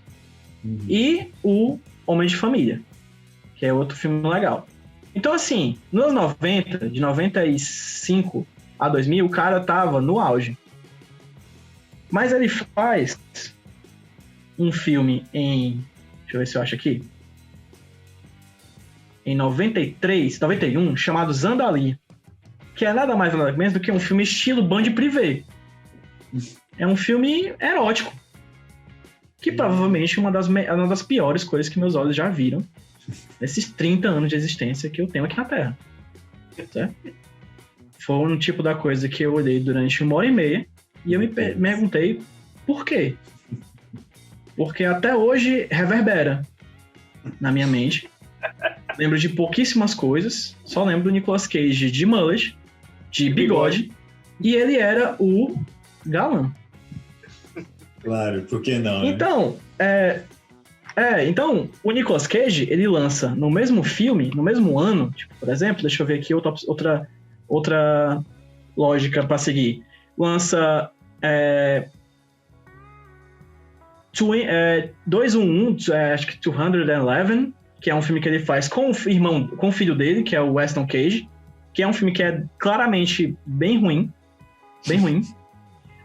e o Homem de Família, que é outro filme legal. Então, assim, nos 90, de 95 a 2000, o cara tava no auge. Mas ele faz um filme em... Deixa eu ver se eu acho aqui. Em 91, chamado Zandali, que é nada mais nada menos do que um filme estilo Band Privé. É um filme erótico, que provavelmente é uma das piores coisas que meus olhos já viram nesses 30 anos de existência que eu tenho aqui na Terra. Certo? Foi um tipo da coisa que eu olhei durante 1h30 e eu me perguntei por quê. Porque até hoje reverbera na minha mente. Lembro de pouquíssimas coisas, só lembro do Nicolas Cage de mullet, de bigode, e ele era o galã. Claro, por que não? Né? Então, então, o Nicolas Cage, ele lança no mesmo filme, no mesmo ano, tipo, por exemplo, deixa eu ver aqui outra lógica para seguir. Lança 211, acho que 211, que é um filme que ele faz com o filho dele, que é o Weston Cage, que é um filme que é claramente bem ruim.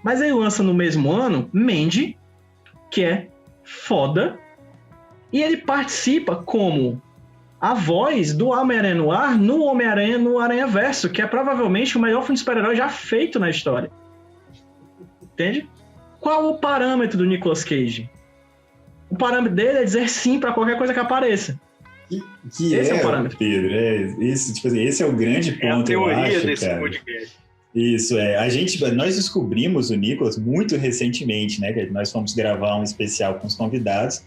Mas ele lança no mesmo ano Mandy, que é foda, e ele participa como a voz do Homem-Aranha no ar no Homem-Aranha no Aranhaverso, que é provavelmente o melhor filme de super-herói já feito na história. Entende? Qual o parâmetro do Nicolas Cage? O parâmetro dele é dizer sim pra qualquer coisa que apareça. Esse é o parâmetro. Pedro, isso, tipo assim, esse é o grande ponto, a teoria eu acho, desse cara. podcast. Isso, nós descobrimos o Nicolas muito recentemente, né? Que nós fomos gravar um especial com os convidados,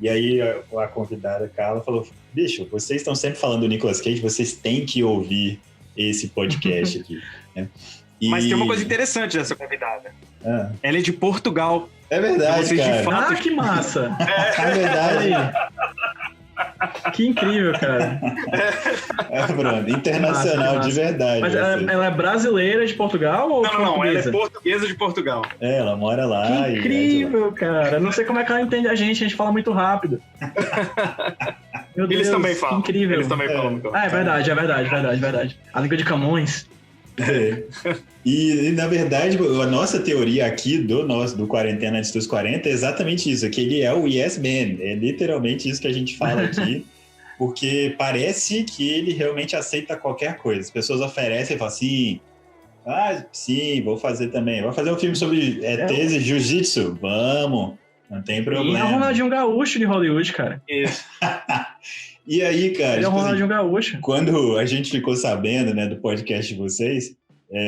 e aí a convidada Carla falou: bicho, vocês estão sempre falando do Nicolas Cage, vocês têm que ouvir esse podcast aqui. Né? Mas tem uma coisa interessante dessa convidada. Ela é de Portugal. É verdade, cara. Que massa! É verdade. Que incrível, cara. Pronto, internacional massa. De verdade. Mas ela é brasileira de Portugal ou Não, ela é portuguesa de Portugal. Ela mora lá. Que incrível, cara. Não sei como é que ela entende a gente fala muito rápido. Meu Deus, eles também falam. Incrível. Eles também falam. É verdade. A língua de Camões. E na verdade, a nossa teoria aqui do Quarentena Antes dos 40 é exatamente isso, que ele é o Yes Man, é literalmente isso que a gente fala aqui, porque parece que ele realmente aceita qualquer coisa. As pessoas oferecem e falam assim: sim, vou fazer também, vou fazer um filme sobre ETs e Jiu-Jitsu, vamos, não tem problema. E é o Ronaldinho Gaúcho de Hollywood, cara. Isso. E aí, cara, ele é o Ronaldinho Gaúcho. Quando a gente ficou sabendo, né, do podcast de vocês,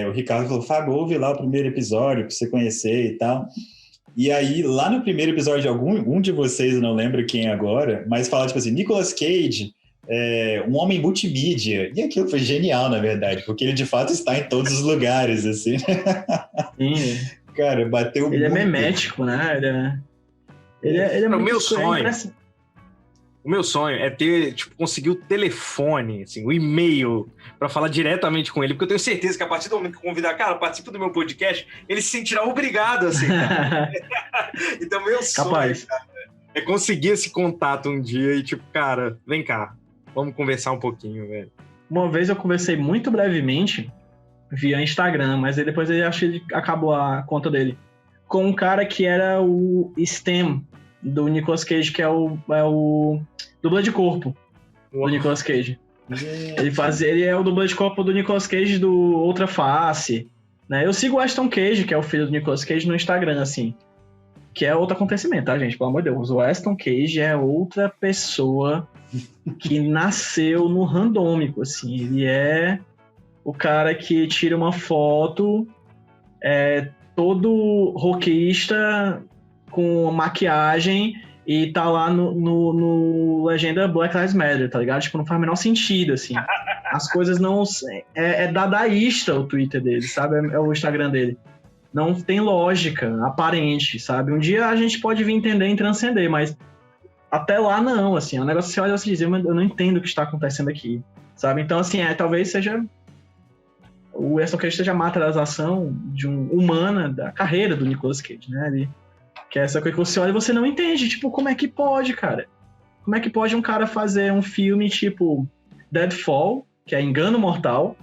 o Ricardo falou: Fábio, ouve lá o primeiro episódio pra você conhecer e tal. E aí, lá no primeiro episódio, algum de vocês, eu não lembro quem agora, mas fala tipo assim: Nicolas Cage, um homem multimídia. E aquilo foi genial, na verdade, porque ele de fato está em todos os lugares, assim. Sim. Cara, bateu muito. Ele é memético, né? Ele é o meu sonho. O meu sonho é ter, conseguir o telefone, assim, o e-mail, pra falar diretamente com ele, porque eu tenho certeza que a partir do momento que eu convidar, cara, participa do meu podcast, ele se sentirá obrigado, assim. Então, meu sonho, capaz. Cara, É conseguir esse contato um dia e tipo, cara, vem cá, vamos conversar um pouquinho, velho. Uma vez eu conversei muito brevemente via Instagram, mas aí depois ele acho que ele acabou a conta dele, com um cara que era o Stem do Nicolas Cage, que é o dublê de corpo do Nicolas Cage. Ele é o dublê de corpo do Nicolas Cage do Outra Face, né? Eu sigo o Ashton Cage, que é o filho do Nicolas Cage, no Instagram, assim, que é outro acontecimento, tá, gente? Pelo amor de Deus, o Ashton Cage é outra pessoa que nasceu no randômico, assim. Ele é o cara que tira uma foto todo roqueista com maquiagem e tá lá no legenda Black Lives Matter, tá ligado? Tipo, não faz o menor sentido, assim. As coisas não... É dadaísta o Twitter dele, sabe? É o Instagram dele. Não tem lógica aparente, sabe? Um dia a gente pode vir entender e transcender, mas até lá não, assim. É um negócio que você olha e você diz, mas eu não entendo o que está acontecendo aqui, sabe? Então, assim, talvez seja... O Ashton Cage seja a materialização humana da carreira do Nicolas Cage, né? Ele, que é essa coisa que você olha e você não entende, tipo, como é que pode, cara? Como é que pode um cara fazer um filme tipo Deadfall, que é Engano Mortal,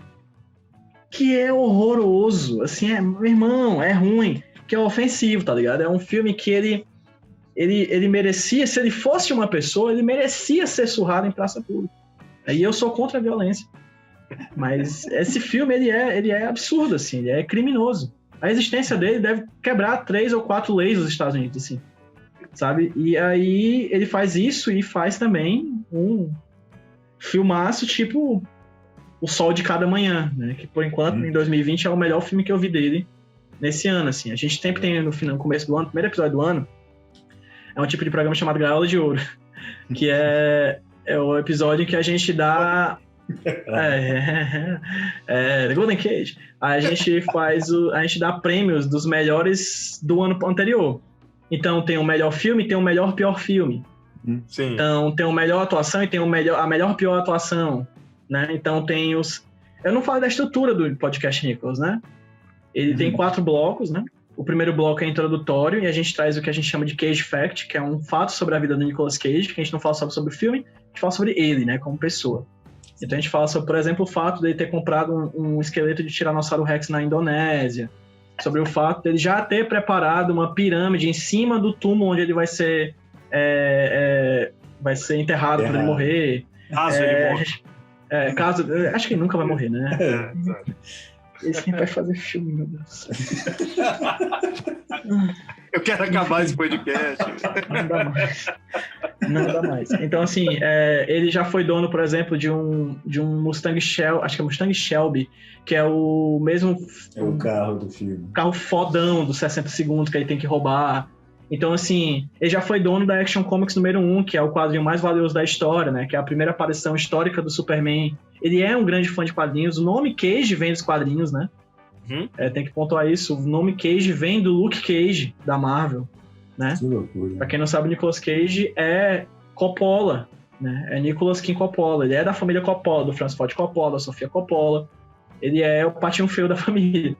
que é horroroso, assim, meu irmão, é ruim, que é ofensivo, tá ligado? É um filme que ele merecia, se ele fosse uma pessoa, ele merecia ser surrado em praça pública. Aí eu sou contra a violência. Mas esse filme, ele é absurdo, assim, ele é criminoso. A existência dele deve quebrar 3 ou 4 leis dos Estados Unidos, assim, sabe? E aí ele faz isso e faz também um filmaço tipo O Sol de Cada Manhã, né? Que por enquanto, em 2020, é o melhor filme que eu vi dele nesse ano, assim. A gente sempre tem no começo do ano, primeiro episódio do ano, é um tipo de programa chamado Gaiola de Ouro, que é o episódio em que a gente dá... Golden Cage. A gente dá prêmios dos melhores do ano anterior. Então tem o melhor filme, tem o melhor pior filme. Sim. Então tem o melhor atuação e tem a melhor pior atuação, né? Então tem os... Eu não falo da estrutura do podcast Nicholas, né? Ele tem 4 blocos, né? O primeiro bloco é introdutório e a gente traz o que a gente chama de Cage Fact, que é um fato sobre a vida do Nicolas Cage, que a gente não fala só sobre o filme, a gente fala sobre ele, né? Como pessoa. Então a gente fala sobre, por exemplo, o fato dele ter comprado um esqueleto de Tiranossauro Rex na Indonésia, sobre o fato dele já ter preparado uma pirâmide em cima do túmulo onde ele vai ser enterrado quando ele morrer. Caso ele morra. Acho que ele nunca vai morrer, né? Ele sempre vai fazer filme, meu Deus. Eu quero acabar esse podcast. Não dá mais. Então, assim, ele já foi dono, por exemplo, de um Mustang Shelby, acho que é Mustang Shelby, que é o mesmo... É o carro do filme. Carro fodão dos 60 segundos que ele tem que roubar. Então, assim, ele já foi dono da Action Comics número 1, que é o quadrinho mais valioso da história, né? Que é a primeira aparição histórica do Superman. Ele é um grande fã de quadrinhos. O nome Cage vem dos quadrinhos, né? Tem que pontuar isso. O nome Cage vem do Luke Cage, da Marvel, né? Que loucura. Pra quem não sabe, o Nicolas Cage é Coppola, né? É Nicolas Kim Coppola. Ele é da família Coppola, do Francis Ford Coppola, da Sofia Coppola. Ele é o patinho feio da família.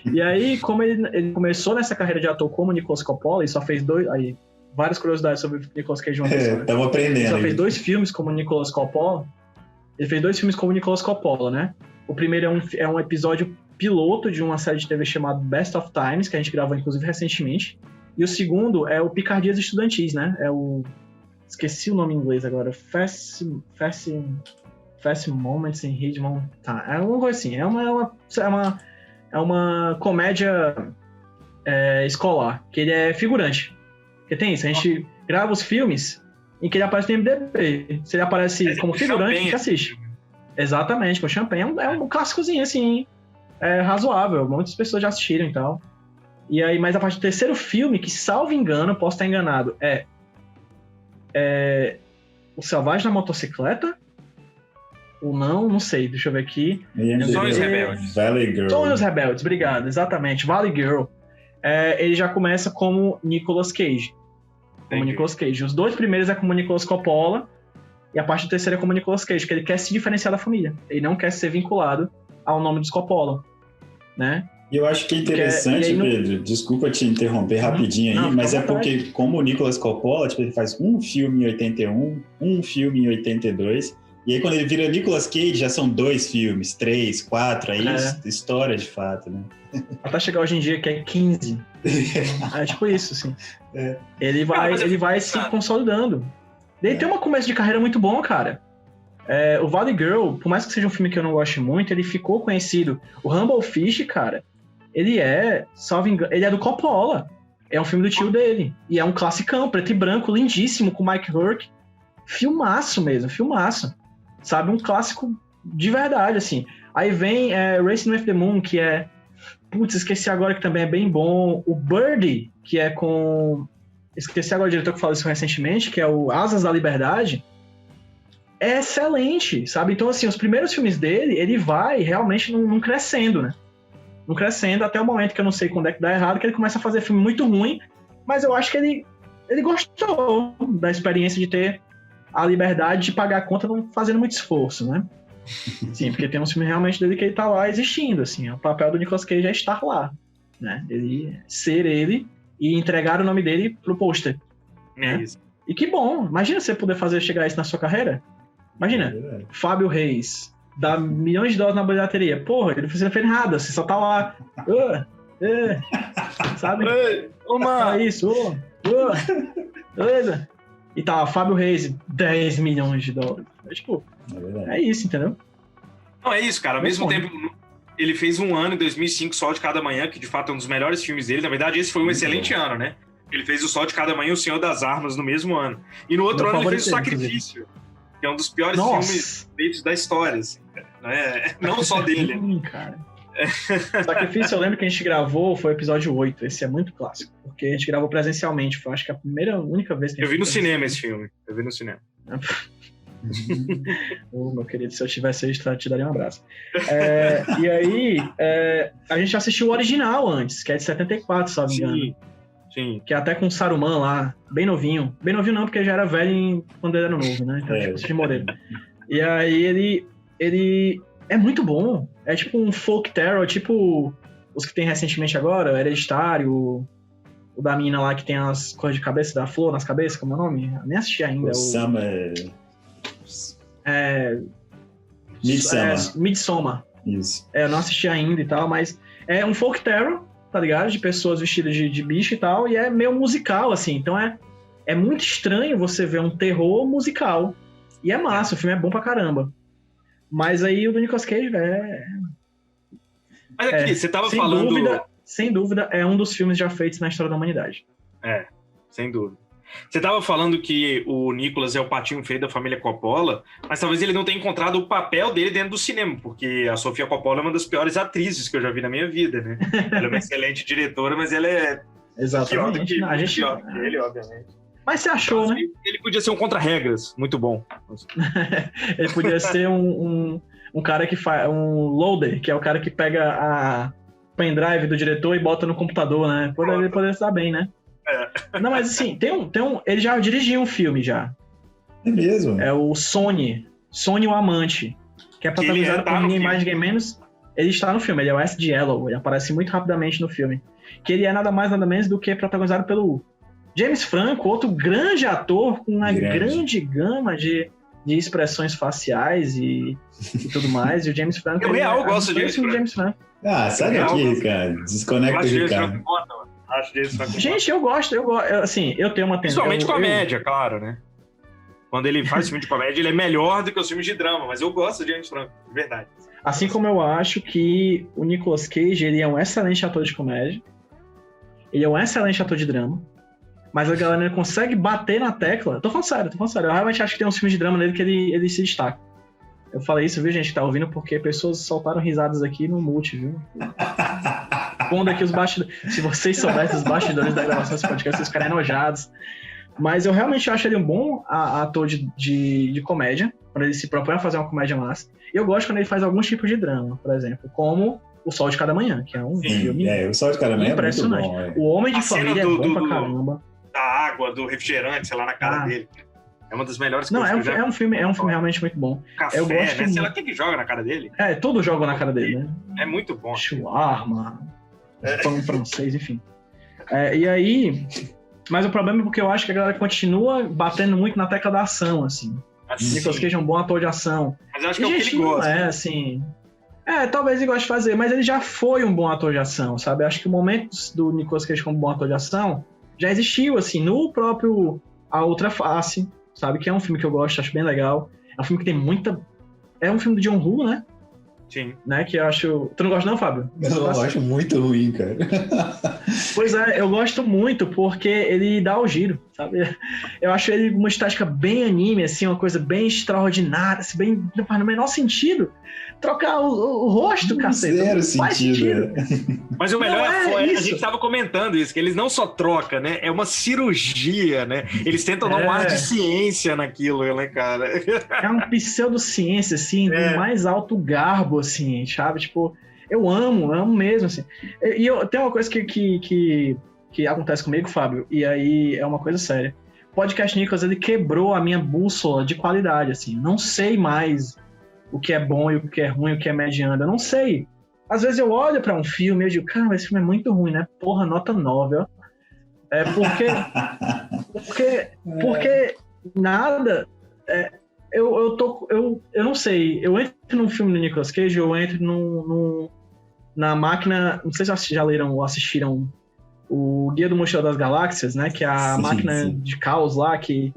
E aí, como ele começou nessa carreira de ator como Nicolas Coppola, e só fez 2... Aí, várias curiosidades sobre Nicolas Cage de uma pessoa, né? Tava aprendendo. Ele só fez 2 filmes como Nicolas Coppola. Ele fez 2 filmes como Nicolas Coppola, né? O primeiro é um episódio piloto de uma série de TV chamada Best of Times, que a gente gravou, inclusive, recentemente. E o segundo é o Picardias Estudantis, né? É o... Esqueci o nome em inglês agora. Fast Moments in Ridgemont. Tá, é uma coisa assim. É uma comédia escolar, que ele é figurante. Porque tem isso, a gente grava os filmes em que ele aparece no MDB. Se ele aparece como figurante, a gente assiste. Exatamente, com champanhe. É um clássicozinho, assim, razoável. Muitas pessoas já assistiram e tal. E aí, mas a partir do terceiro filme, que, salvo engano, posso estar enganado, O Selvagem na Motocicleta? Ou não sei, deixa eu ver aqui. Sonhos Rebeldes. Valley Girl. Sonhos Rebeldes, obrigado, exatamente. Valley Girl. Ele já começa como Nicolas Cage. Como Nicolas Cage. Os 2 primeiros é como Nicolas Coppola, e a parte do terceiro é como Nicolas Cage, que ele quer se diferenciar da família. Ele não quer ser vinculado ao nome dos Coppola, né? E eu acho que é interessante, Pedro, desculpa te interromper rapidinho aí, mas é porque como o Nicolas Coppola, tipo, ele faz um filme em 81, um filme em 82, e aí quando ele vira Nicolas Cage já são 2 filmes, 3, 4, aí história de fato, né? Até chegar hoje em dia que é 15. É tipo isso, assim. Ele vai se consolidando. Ele tem uma começo de carreira muito bom, cara. O Valley Girl, por mais que seja um filme que eu não goste muito, ele ficou conhecido. O Humble Fish, cara, ele é do Coppola. É um filme do tio dele. E é um classicão, preto e branco, lindíssimo, com Mike Hurk. Filmaço mesmo, filmaço. Sabe, um clássico de verdade, assim. Aí vem Racing with the Moon, que é... Putz, esqueci agora, que também é bem bom. O Birdie, que é com... Esqueci agora o diretor que falou isso recentemente, que é o Asas da Liberdade. É excelente, sabe? Então, assim, os primeiros filmes dele, ele vai realmente num crescendo, né? Num crescendo até o momento que eu não sei quando é que dá errado, que ele começa a fazer filme muito ruim, mas eu acho que ele gostou da experiência de ter a liberdade de pagar a conta não fazendo muito esforço, né? Sim, porque tem um filme realmente dele que ele tá lá existindo, assim. O papel do Nicolas Cage é estar lá, né? Ele ser ele e entregar o nome dele pro pôster. É isso. E que bom, imagina você poder chegar isso na sua carreira. Imagina, Fábio Reis, dá milhões de dólares na bilheteria. Porra, ele não fez nada, você só tá lá. Sabe? É isso, beleza. E tá, Fábio Reis, 10 milhões de dólares. Tipo, é isso, entendeu? Não, é isso, cara. Ao mesmo tempo, ele fez um ano em 2005, Sol de Cada Manhã, que de fato é um dos melhores filmes dele. Na verdade, esse foi um excelente ano, né? Ele fez o Sol de Cada Manhã e o Senhor das Armas no mesmo ano. E no outro ano ele fez o Sacrifício, que é um dos piores filmes feitos da história, assim, não só dele. Cara. Sacrifício, eu lembro que a gente gravou, foi o episódio 8. Esse é muito clássico, porque a gente gravou presencialmente. Foi, acho que a única vez que a gente... Eu vi no cinema esse filme. Meu querido, se eu tivesse aí, eu te daria um abraço. E aí, a gente assistiu o original antes, que é de 74, se não me engano. Sim. Que é até com o Saruman lá, bem novinho. Bem novinho não, porque já era velho quando ele era novo, né? Então, tipo, esse modelo. E aí ele é muito bom. É tipo um folk terror, tipo os que tem recentemente agora, Hereditário, o da menina lá que tem as coisas de cabeça, da flor nas cabeças, como é o nome? Eu nem assisti ainda. Midsommar. Isso. Eu não assisti ainda e tal, mas é um folk terror, tá ligado? De pessoas vestidas de bicho e tal, e é meio musical, assim. Então é muito estranho você ver um terror musical. E é massa, o filme é bom pra caramba. Mas aí o do Nicolas Cage, Mas aqui, você tava falando... Sem dúvida, é um dos filmes já feitos na história da humanidade. Sem dúvida. Você tava falando que o Nicolas é o patinho feio da família Coppola, mas talvez ele não tenha encontrado o papel dele dentro do cinema, porque a Sofia Coppola é uma das piores atrizes que eu já vi na minha vida, né? Ela é uma excelente diretora, mas ela é pior do que ele, obviamente. Mas você achou, né? Ele podia ser um contra-regras, muito bom. Ele podia ser um cara que faz... Um loader, que é o cara que pega a pendrive do diretor e bota no computador, né? Ele poderia estar bem, né? Não, mas assim, tem um... Ele já dirigiu um filme, já. É mesmo? É o Sony o Amante, que é protagonizado por ninguém mais, ninguém menos. Ele está no filme, ele é o S. Yellow, ele aparece muito rapidamente no filme. Que ele é nada mais, nada menos do que protagonizado pelo James Franco, outro grande ator com uma grande gama de expressões faciais e tudo mais. E o James Franco... Eu gosto de James Franco. Sai daqui, cara. Desconecta o Ricardo. Gente, eu gosto. Assim, eu tenho uma tendência... Principalmente comédia, claro, né? Quando ele faz filme de comédia, ele é melhor do que os filmes de drama, mas eu gosto de James Franco, de verdade. Assim como eu acho que o Nicolas Cage, ele é um excelente ator de comédia, ele é um excelente ator de drama, mas a galera consegue bater na tecla. Tô falando sério. Eu realmente acho que tem uns filmes de drama nele que ele se destaca. Eu falei isso, viu, gente, que tá ouvindo, porque pessoas soltaram risadas aqui no mute, viu? Pondo aqui os bastidores. Se vocês soubessem os bastidores da gravação desse podcast, vocês ficarem enojados. Mas eu realmente acho ele um bom ator de comédia, quando ele se propõe a fazer uma comédia massa. E eu gosto quando ele faz alguns tipos de drama, por exemplo, como O Sol de Cada Manhã, que é um filme O Sol de Cada Manhã impressionante. É muito bom, O Homem de Família é bom pra caramba. Da água, do refrigerante, sei lá, na cara dele. É uma das melhores coisas. Não, é um filme realmente muito bom. Café, eu gosto né? Sei lá, o que joga na cara dele? Tudo joga na cara dele, né? É muito bom. Shawarma. pão francês, enfim. E aí... Mas o problema é porque eu acho que a galera continua batendo muito na tecla da ação, assim. Nicolas Cage é um bom ator de ação. Mas eu acho que é o que ele gosta. Não é, assim... talvez ele goste de fazer, mas ele já foi um bom ator de ação, sabe? Eu acho que o momento do Nicolas Cage como bom ator de ação já existiu, assim, no próprio A Outra Face, sabe? Que é um filme que eu gosto, acho bem legal. É um filme que tem muita... É um filme do John Woo, né? Sim. Né? Que eu acho... Tu não gosta não, Fábio? Eu acho muito ruim, cara. Pois é, eu gosto muito porque ele dá o giro, sabe? Eu acho ele uma estética bem anime, assim, uma coisa bem extraordinária, assim, bem... Não faz no menor sentido trocar o rosto, cacete. Zero sentido. Mas o melhor é a gente tava comentando isso, que eles não só trocam, né? É uma cirurgia, né? Eles tentam dar um ar de ciência naquilo, né, cara? É uma pseudociência, assim, do mais alto garbo, assim, sabe? Tipo, eu amo mesmo, assim. E tem uma coisa que acontece comigo, Fábio, e aí é uma coisa séria. O Podcast Nicolas, ele quebrou a minha bússola de qualidade, assim. Não sei mais o que é bom e o que é ruim, o que é mediano. Eu não sei. Às vezes eu olho pra um filme e eu digo, cara, esse filme é muito ruim, né? Porra, nota 9, ó. Porque nada... Eu não sei. Eu entro num filme do Nicolas Cage, eu entro na máquina... Não sei se vocês já leram ou assistiram o Guia do Mochileiro das Galáxias, né? Que é a máquina de caos lá, que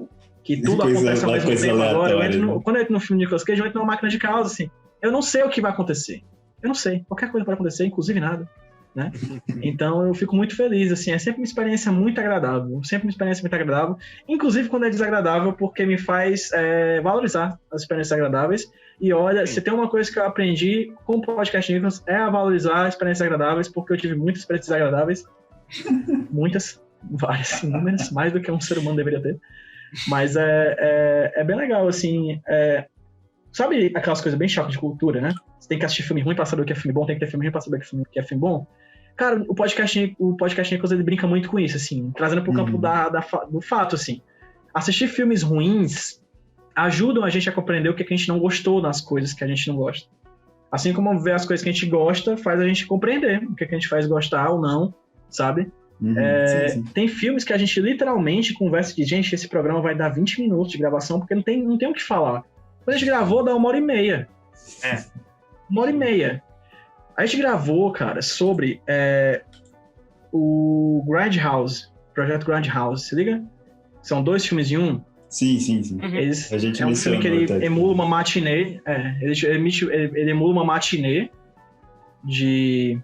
tudo acontece ao mesmo tempo agora. Quando eu entro no filme do Nicolas Cage, eu entro numa máquina de caos, assim. Eu não sei o que vai acontecer. Eu não sei. Qualquer coisa pode acontecer, inclusive nada. Né? Então eu fico muito feliz, assim, é sempre uma experiência muito agradável, inclusive quando é desagradável, porque me faz valorizar as experiências agradáveis. E olha, se tem uma coisa que eu aprendi com o Podcast Nicolas é a valorizar as experiências agradáveis, porque eu tive muitas experiências agradáveis, várias, inúmeras, mais do que um ser humano deveria ter, mas é bem legal, assim, sabe aquelas coisas bem choque de cultura, né? Você tem que assistir filme ruim pra saber o que é filme bom, tem que ter filme ruim pra saber o que é filme bom. Cara, o podcast Nicolas, ele brinca muito com isso, assim, trazendo pro campo do fato, assim. Assistir filmes ruins ajudam a gente a compreender o que a gente não gostou nas coisas que a gente não gosta. Assim como ver as coisas que a gente gosta faz a gente compreender o que a gente faz gostar ou não, sabe? Sim. Tem filmes que a gente literalmente conversa de gente, esse programa vai dar 20 minutos de gravação, porque não tem o que falar. Quando a gente gravou, dá 1h30. 1h30. A gente gravou, cara, sobre o Grindhouse, Projeto Grindhouse, se liga? São 2 filmes em um. Sim. A gente um filme que ele emula uma matinê, ele emula uma matinê de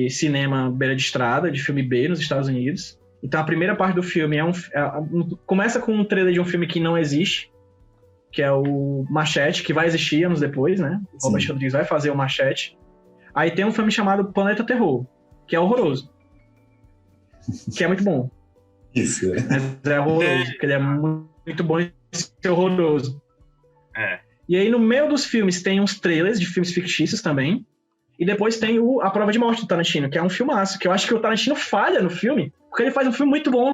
cinema beira de estrada, de filme B nos Estados Unidos. Então a primeira parte do filme começa com um trailer de um filme que não existe, que é o Machete, que vai existir anos depois, né? O Robert Rodrigues vai fazer o Machete. Aí tem um filme chamado Planeta Terror, que é horroroso. Que é muito bom. Isso. Mas é horroroso, porque ele é muito bom e é horroroso. E aí no meio dos filmes tem uns trailers de filmes fictícios também. E depois tem A Prova de Morte do Tarantino, que é um filmaço, que eu acho que o Tarantino falha no filme, porque ele faz um filme muito bom.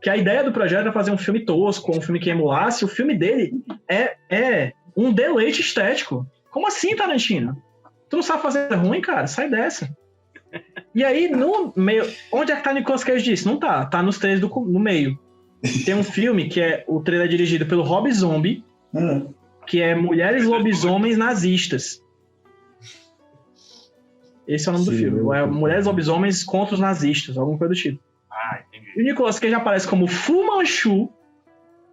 Que a ideia do projeto era fazer um filme tosco, um filme que emulasse. O filme dele é um deleite estético. Como assim, Tarantino? Tu não sabe fazer ruim, cara? Sai dessa. E aí, no meio... Onde é que tá Nicolas Cage disso? Não tá. Tá nos trailers no meio. Tem um filme que o trailer é dirigido pelo Rob Zombie, que é Mulheres Lobisomens Nazistas. Esse é o nome do filme. É Mulheres Lobisomens contra os Nazistas, alguma coisa do tipo. Entendi. E o Nicolas Cage aparece como Fu Manchu,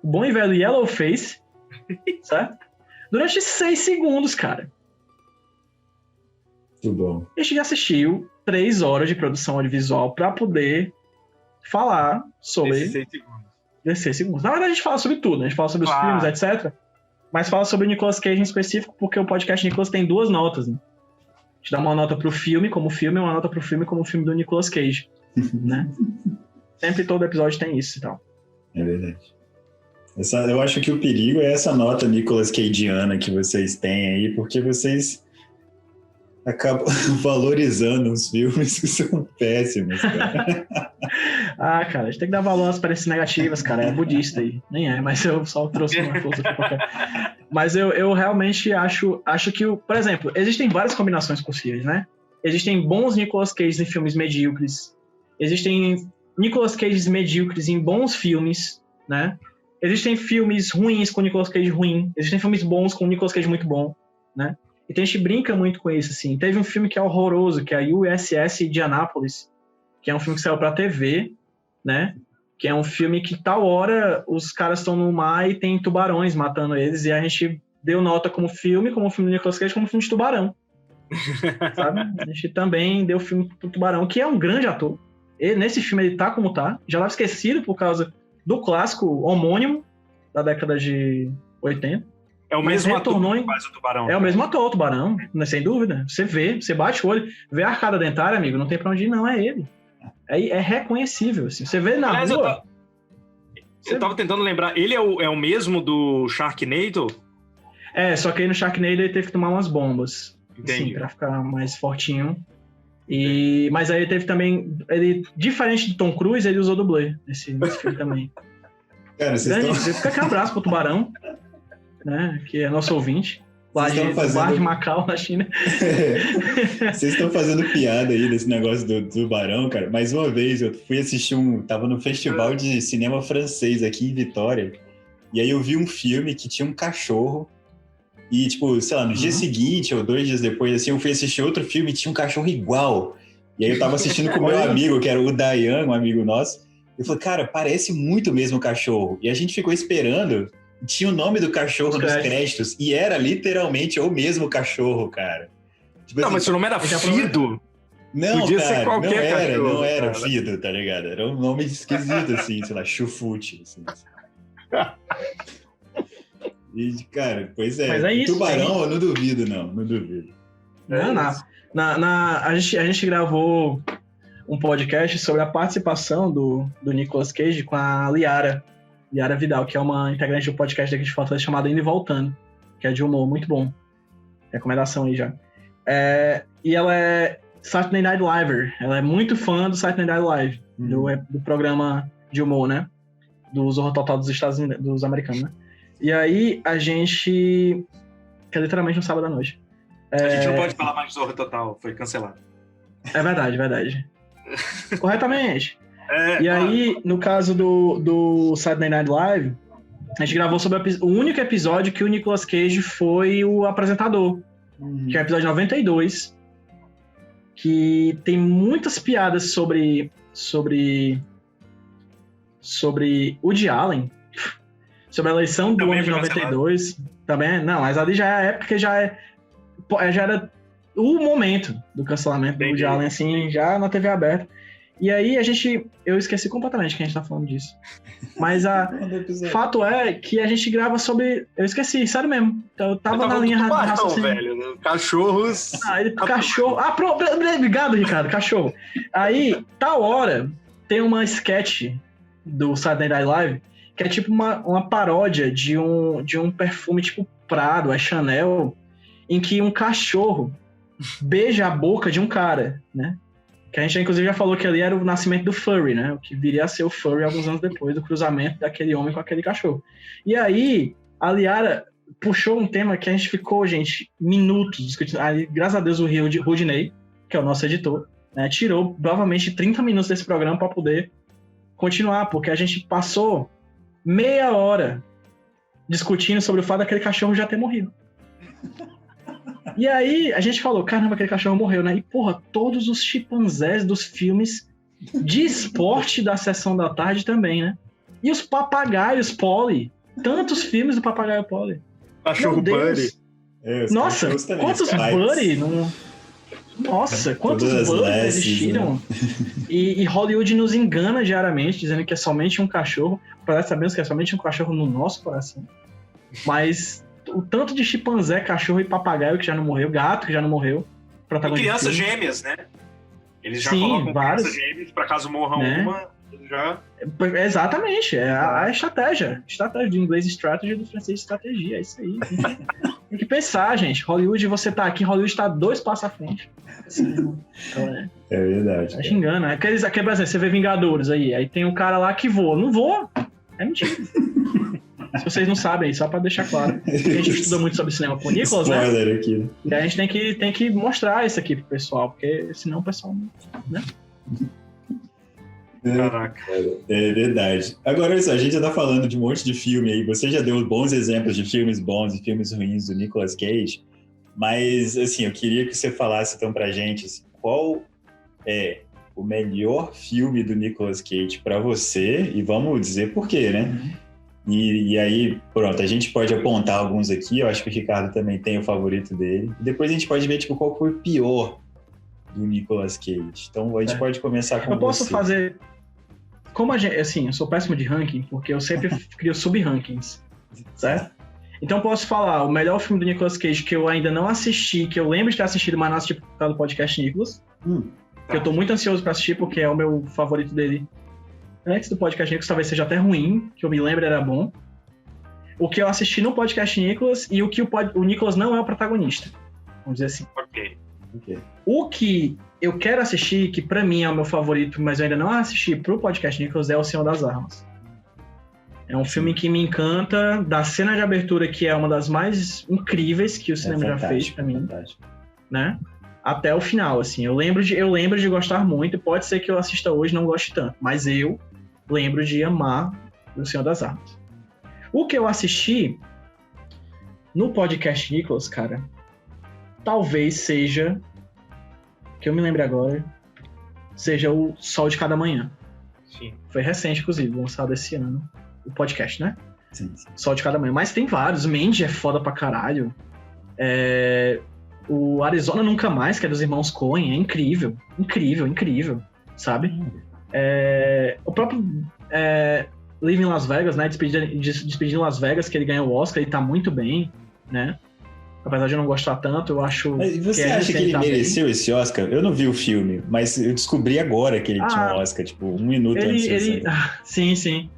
o bom e velho Yellowface, certo? Durante 6 segundos, cara. Muito bom. A gente já assistiu 3 horas de produção audiovisual pra poder falar sobre... Esses 6 segundos. Na verdade, a gente fala sobre tudo, né? A gente fala sobre os filmes, etc. Mas fala sobre o Nicolas Cage em específico, porque o podcast Nicolas tem 2 notas, né? A gente dá uma nota pro filme como filme e uma nota pro filme como filme do Nicolas Cage, né? Sempre todo episódio tem isso e tal. É verdade. Eu acho que o perigo é essa nota Nicolas Cageana que vocês têm aí, porque vocês acabam valorizando os filmes que são péssimos, cara. Cara, a gente tem que dar valor às experiências negativas, cara. É budista aí. Nem é, mas eu só trouxe uma coisa pra qualquer. Mas eu realmente acho que, por exemplo, existem várias combinações possíveis, né? existem bons Nicolas Cage em filmes medíocres, existem Nicolas Cages medíocres em bons filmes, né? Existem filmes ruins com Nicolas Cage ruim, existem filmes bons com Nicolas Cage muito bom, né? Então a gente brinca muito com isso, assim. Teve um filme que é horroroso, que é a USS Indianapolis, que é um filme que saiu pra TV, né? Que é um filme que tal hora os caras estão no mar e tem tubarões matando eles, e a gente deu nota como filme do Nicolas Cage, como filme de tubarão. Sabe? A gente também deu filme pro Tubarão, que é um grande ator. E nesse filme ele tá como tá. Já estava esquecido por causa do clássico homônimo da década de 80. É o mesmo ator que faz o Tubarão. É o mesmo ator, o Tubarão, sem dúvida. Você vê, você bate o olho, vê a arcada dentária, amigo, não tem pra onde ir, não, é ele. É reconhecível, assim. Você vê na rua... Eu tava tentando lembrar, ele é o mesmo do Sharknado? Só que aí no Sharknado ele teve que tomar umas bombas. Entendi. Sim, pra ficar mais fortinho. Mas aí ele teve também... diferente do Tom Cruise, ele usou dublê nesse filme também. Cara, Fica aqui um abraço pro Tubarão, né, que é nosso ouvinte. Lá de Macau, na China. Vocês estão fazendo piada aí desse negócio do Tubarão, cara. Mais uma vez, eu fui assistir tava no festival de cinema francês aqui em Vitória. E aí eu vi um filme que tinha um cachorro. E, tipo, sei lá, no dia seguinte ou 2 dias depois, assim, eu fui assistir outro filme e tinha um cachorro igual. E aí eu tava assistindo com o meu amigo, que era o Dayan, um amigo nosso. Eu falei, cara, parece muito mesmo o cachorro. E a gente ficou esperando. Tinha o nome do cachorro nos créditos. E era literalmente o mesmo cachorro, cara. Tipo, não, assim, mas seu nome era Fido. Não, podia cara, ser qualquer cachorro, não era cara. Fido, tá ligado? Era um nome esquisito, assim, sei lá, Chufute. Assim. E, cara, pois é. Mas é isso, Tubarão, eu não duvido, não duvido. A gente gravou um podcast sobre a participação do Nicolas Cage com a Liara Vidal, que é uma integrante do podcast daqui de Fortaleza chamada Indo e Voltando, que é de humor, muito bom. Recomendação aí já. E ela é Saturday Night Liver. Ela é muito fã do Saturday Night Live, do programa de humor, né? Do Zorro Total dos Estados Unidos, dos americanos, né? E aí a gente... Que é literalmente um sábado à noite. A gente não pode falar mais de Zorro Total, foi cancelado. É verdade. Corretamente. E aí, no caso do Saturday Night Live, a gente gravou sobre o único episódio que o Nicolas Cage foi o apresentador, que é o episódio 92, que tem muitas piadas sobre Woody Allen, sobre a eleição do ano de 92. Também, não, mas ali já é a época que já era o momento do cancelamento do Woody Allen, assim, já na TV aberta. E aí eu esqueci completamente que a gente tá falando disso. Mas fato é que a gente grava sobre... Eu esqueci, sério mesmo. Eu tava na linha raciocínio. Velho, cachorros... Cachorro... Obrigado, Ricardo, cachorro. Aí, tal hora, tem uma sketch do Saturday Night Live que é tipo uma paródia de um perfume tipo Prado, Chanel, em que um cachorro beija a boca de um cara, né? Que a gente, inclusive, já falou que ali era o nascimento do furry, né? O que viria a ser o furry alguns anos depois do cruzamento daquele homem com aquele cachorro. E aí, a Liara puxou um tema que a gente ficou, gente, minutos discutindo. Aí, graças a Deus, o Rudinei, que é o nosso editor, né, tirou provavelmente 30 minutos desse programa para poder continuar, porque a gente passou meia hora discutindo sobre o fato daquele cachorro já ter morrido. E aí, a gente falou, caramba, aquele cachorro morreu, né? E, porra, todos os chimpanzés dos filmes de esporte da Sessão da Tarde também, né? E os papagaios Polly. Tantos filmes do papagaio Polly. Cachorro Buddy. Nossa, quantos Buddy? Nossa, quantos Buddy existiram? Né? E Hollywood nos engana diariamente, dizendo que é somente um cachorro. Parece sabemos que é somente um cachorro no nosso coração. Mas... o tanto de chimpanzé, cachorro e papagaio que já não morreu, gato que já não morreu. E crianças gêmeas, né? Eles já colocam crianças gêmeas, pra caso morram uma, já... Exatamente, é a estratégia. Estratégia do inglês strategy, do francês estratégia, é isso aí. Tem que pensar, gente. Hollywood, você tá aqui, Hollywood tá 2 passos à frente. Assim, então, é verdade. A gente engana. Aquele, por exemplo, você vê Vingadores aí tem um cara lá que voa. Não voa. É mentira. Se vocês não sabem, só pra deixar claro. Porque a gente estuda muito sobre cinema com o Nicolas, né? Spoiler aqui, né? E a gente tem que mostrar isso aqui pro pessoal, porque senão o pessoal não... né? Caraca. É verdade. Agora, olha só, a gente já tá falando de um monte de filme aí. Você já deu bons exemplos de filmes bons e filmes ruins do Nicolas Cage. Mas, assim, eu queria que você falasse, então, pra gente, assim, qual é o melhor filme do Nicolas Cage pra você? E vamos dizer por quê, né? E aí, pronto, a gente pode apontar alguns aqui. Eu acho que o Ricardo também tem o favorito dele. E depois a gente pode ver, tipo, qual foi o pior do Nicolas Cage. Então, a gente pode começar com Eu posso você. fazer... Como a gente... Assim, eu sou péssimo de ranking, porque eu sempre crio sub-rankings, certo? Então eu posso falar o melhor filme do Nicolas Cage que eu ainda não assisti, que eu lembro de ter assistido, mas não assisti por causa do podcast Nicolas. Que eu tô muito ansioso pra assistir, porque é o meu favorito dele. Antes do podcast Nicolas, talvez seja até ruim, que eu me lembro era bom. O que eu assisti no podcast Nicolas e o que o Nicolas não é o protagonista. Vamos dizer assim. Ok. O que eu quero assistir, que pra mim é o meu favorito, mas eu ainda não assisti pro podcast Nicolas, é O Senhor das Armas. É um filme que me encanta, da cena de abertura, que é uma das mais incríveis que o cinema já fez pra mim, né? Até o final, assim. Eu lembro de gostar muito, pode ser que eu assista hoje e não goste tanto, mas eu lembro de amar O Senhor das Armas. O que eu assisti no podcast Nicolas, cara, talvez seja, que eu me lembre agora, seja o Sol de Cada Manhã. Sim. Foi recente, inclusive, lançado esse ano. O podcast, né? Sim. Sol de Cada Manhã. Mas tem vários. Mandy é foda pra caralho. O Arizona Nunca Mais, que é dos irmãos Coen, é incrível. Incrível, sabe? O próprio Living Las Vegas, né? Despedindo Las Vegas, que ele ganhou o Oscar, ele tá muito bem, né? Apesar de eu não gostar tanto, eu acho... Mas você acha que ele mereceu esse Oscar? Eu não vi o filme, mas eu descobri agora que ele tinha um Oscar, tipo, 1 minuto antes. Sim.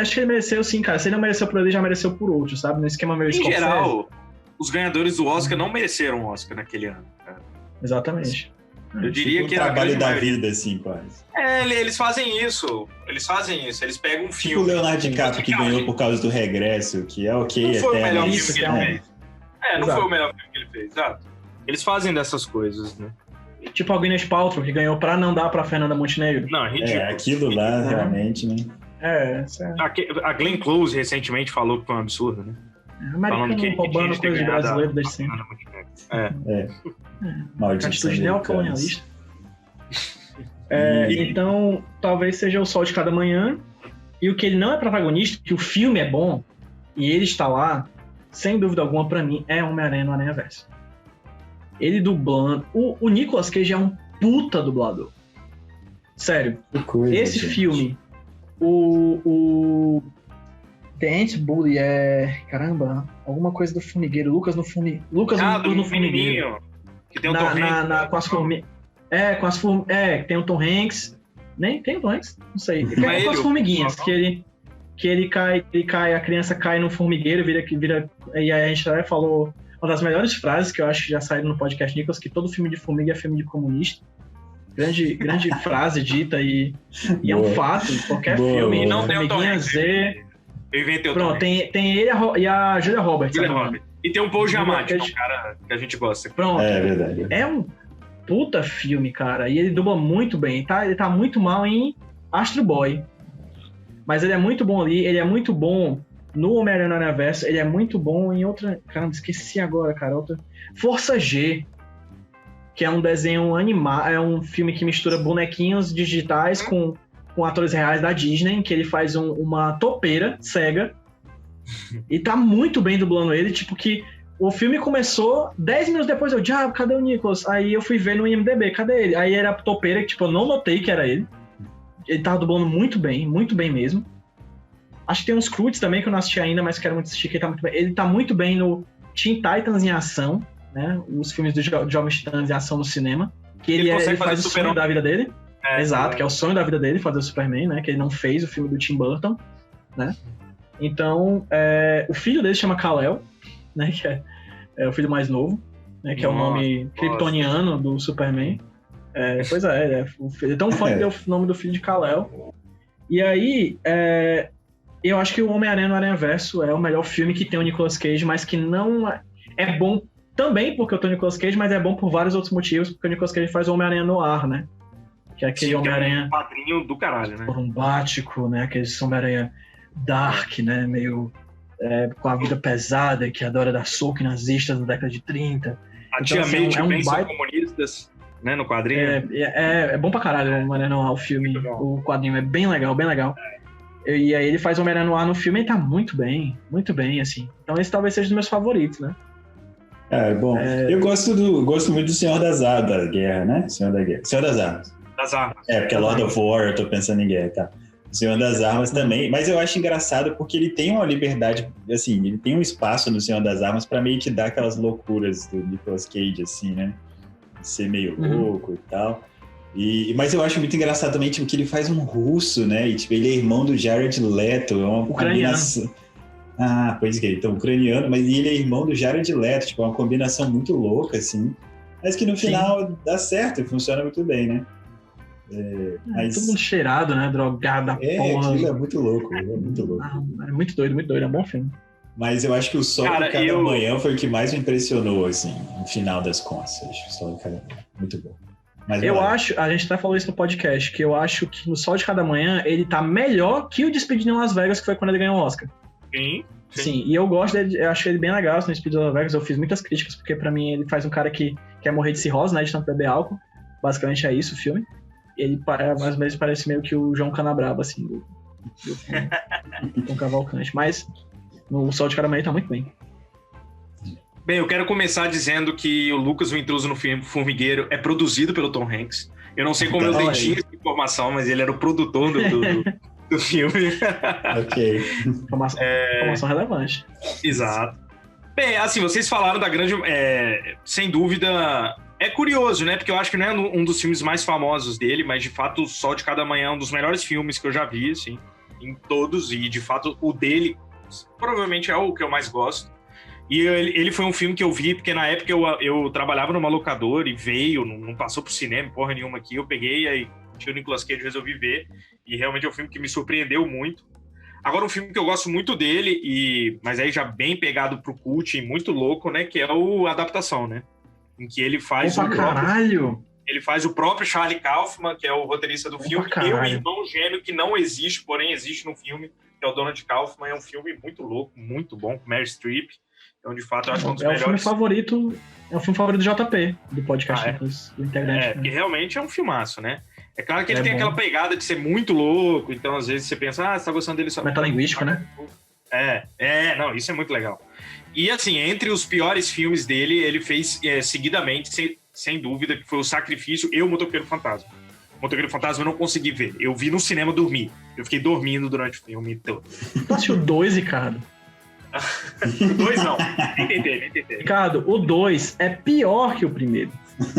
Acho que ele mereceu sim, cara. Se ele não mereceu por ele, já mereceu por outro, sabe? No esquema meio Em geral, os ganhadores do Oscar não mereceram um Oscar naquele ano, cara. Exatamente. Eu diria que o trabalho da vida, assim, quase. Eles fazem isso. Eles pegam um filme. Tipo o Leonardo DiCaprio, que ganhou por causa do Regresso, que é ok. Não foi o melhor filme isso, que ele fez. Não foi o melhor filme que ele fez, exato. Eles fazem dessas coisas, né? Tipo a Gwyneth Paltrow, que ganhou pra não dar pra Fernanda Montenegro. Não, é ridículo. Aquilo lá, realmente, né? A Glenn Close recentemente falou que foi um absurdo, né? Americano roubando coisa de brasileiro desde sempre. Atitude neocolonialista. Então, talvez seja O Sol de Cada Manhã. E o que ele não é protagonista, que o filme é bom, e ele está lá, sem dúvida alguma, pra mim, é Homem-Aranha no Aranhaverso. Ele dublando... O Nicolas Cage é um puta dublador. Sério. Esse filme... O The Ant Bully caramba, alguma coisa do formigueiro. Lucas no formigueiro. Que tem o Tom Hanks. Com as formigas. Tem o Tom Hanks. Nem tem o Tom Hanks? Não sei. É com as formiguinhas. Que ele cai, a criança cai no formigueiro, vira. E aí a gente até falou uma das melhores frases que eu acho que já saíram no podcast Nicolas, que todo filme de formiga é filme de comunista. Grande frase dita e é um fato. Qualquer filme, não tem Formiguinha o Z. Eu inventei o Pronto, tem ele e a Julia Roberts. E tem um Paul Giamatti, que é um cara que a gente gosta. Pronto. É verdade. É um puta filme, cara. E ele dubla muito bem. Ele tá muito mal em Astro Boy. Mas ele é muito bom ali. Ele é muito bom no Homem-Aranha no Aranhaverso. Ele é muito bom em outra... Caramba, esqueci agora, cara. Força G. Que é um desenho animado, é um filme que mistura bonequinhos digitais com atores reais da Disney, que ele faz uma topeira cega, e tá muito bem dublando ele, tipo que o filme começou, 10 minutos depois cadê o Nicolas? Aí eu fui ver no IMDb, cadê ele? Aí era a topeira, que tipo, eu não notei que era ele tava dublando muito bem mesmo. Acho que tem uns Croods também que eu não assisti ainda, mas quero muito assistir, que ele tá muito bem no Teen Titans em ação, né? Os filmes dos Jovens Titãs em ação no cinema. Que ele faz o sonho da vida dele. Exato, que é o sonho da vida dele, fazer o Superman, né? Que ele não fez o filme do Tim Burton, né? Então, o filho dele se chama Kal-El, né? Que é o filho mais novo, né? Que é o nome kryptoniano do Superman. Pois ele é tão fã que deu o nome do filho de Kal-El. E aí, Eu acho que o Homem-Aranha no Aranhaverso é o melhor filme que tem o Nicolas Cage, mas que não é bom também porque eu tô o Nicolas Cage, mas é bom por vários outros motivos, porque o Nicolas Cage faz o Homem-Aranha no ar, né? Que é aquele Homem-Aranha... um quadrinho do caralho, né? Bombástico, né? Aquele Homem-Aranha dark, né? Meio com a vida pesada, que adora dar soco em nazistas na década de 30. A Tia May e o Ben são comunistas, né? No quadrinho. É bom pra caralho o Homem-Aranha no ar, o filme. O quadrinho é bem legal, bem legal. E aí ele faz o Homem-Aranha no ar no filme e tá muito bem, assim. Então esse talvez seja um dos meus favoritos, né? Bom. Eu gosto muito do Senhor da Guerra, né? Senhor das Armas. Das Armas. Porque é Lord of War, eu tô pensando em guerra, tá? O Senhor das Armas também, mas eu acho engraçado porque ele tem uma liberdade, assim, ele tem um espaço no Senhor das Armas pra meio que dar aquelas loucuras do Nicolas Cage, assim, né? De ser meio louco e tal. Mas eu acho muito engraçado também, tipo, que ele faz um russo, né? E, tipo, ele é irmão do Jared Leto, é uma combinação... Pois é, então, ucraniano, mas ele é irmão do Jared Leto, tipo, é uma combinação muito louca, assim, mas que no final dá certo, funciona muito bem, né? Todo mundo cheirado, né? Drogado, porra. Aquilo é muito louco, é muito louco. É muito doido, é um bom filme. Mas eu acho que o Sol de Cada Manhã foi o que mais me impressionou, assim, no final das contas. Acho que o Sol de Cada Manhã, muito bom. Mas a gente até falou isso no podcast, que eu acho que no Sol de Cada Manhã ele tá melhor que o Despedido em Las Vegas, que foi quando ele ganhou o Oscar. Sim, e eu gosto dele, eu achei ele bem legal no Despedido em Las Vegas, eu fiz muitas críticas, porque pra mim ele faz um cara que quer morrer de cirrose, né, de tanto beber álcool. Basicamente é isso o filme. Ele às vezes parece meio que o João Canabrava, assim, do filme, com Cavalcante. Mas no Sol de Cada Manhã tá muito bem. Bem, eu quero começar dizendo que o Lucas, o Intruso no Formigueiro, é produzido pelo Tom Hanks. Eu não sei como eu detinha essa informação, mas ele era o produtor do filme. Ok. Informação relevante. Exato. Bem, assim, vocês falaram da grande... sem dúvida... É curioso, né? Porque eu acho que não é um dos filmes mais famosos dele, mas de fato o Sol de Cada Manhã é um dos melhores filmes que eu já vi, assim, em todos, e de fato o dele provavelmente é o que eu mais gosto. E ele foi um filme que eu vi, porque na época eu trabalhava numa locadora e veio, não passou pro cinema, porra nenhuma aqui, eu peguei, aí tinha o Nicolas Cage, resolvi ver, e realmente é um filme que me surpreendeu muito. Agora um filme que eu gosto muito dele, mas aí já bem pegado pro cult e muito louco, né, que é o Adaptação, né? Em que ele faz ele faz o próprio Charlie Kaufman, que é o roteirista do filme, e o irmão gêmeo que não existe, porém existe no filme, que é o Donald Kaufman. É um filme muito louco, muito bom, com Meryl Streep. Então, de fato, eu acho que é um dos melhores. É o filme favorito do JP, do podcast do integrante. Porque realmente é um filmaço, né? É claro que ele tem aquela pegada de ser muito louco, então às vezes você pensa, você tá gostando dele só... Metalinguístico, né? Não, isso é muito legal. E assim, entre os piores filmes dele, ele fez seguidamente, sem dúvida, que foi O Sacrifício e O Motoqueiro Fantasma. O Motoqueiro Fantasma eu não consegui ver. Eu vi no cinema dormir. Eu fiquei dormindo durante o filme todo. Tu assistiu o 2, Ricardo? O 2 não. Nem tentei. Ricardo, o 2 é pior que o primeiro.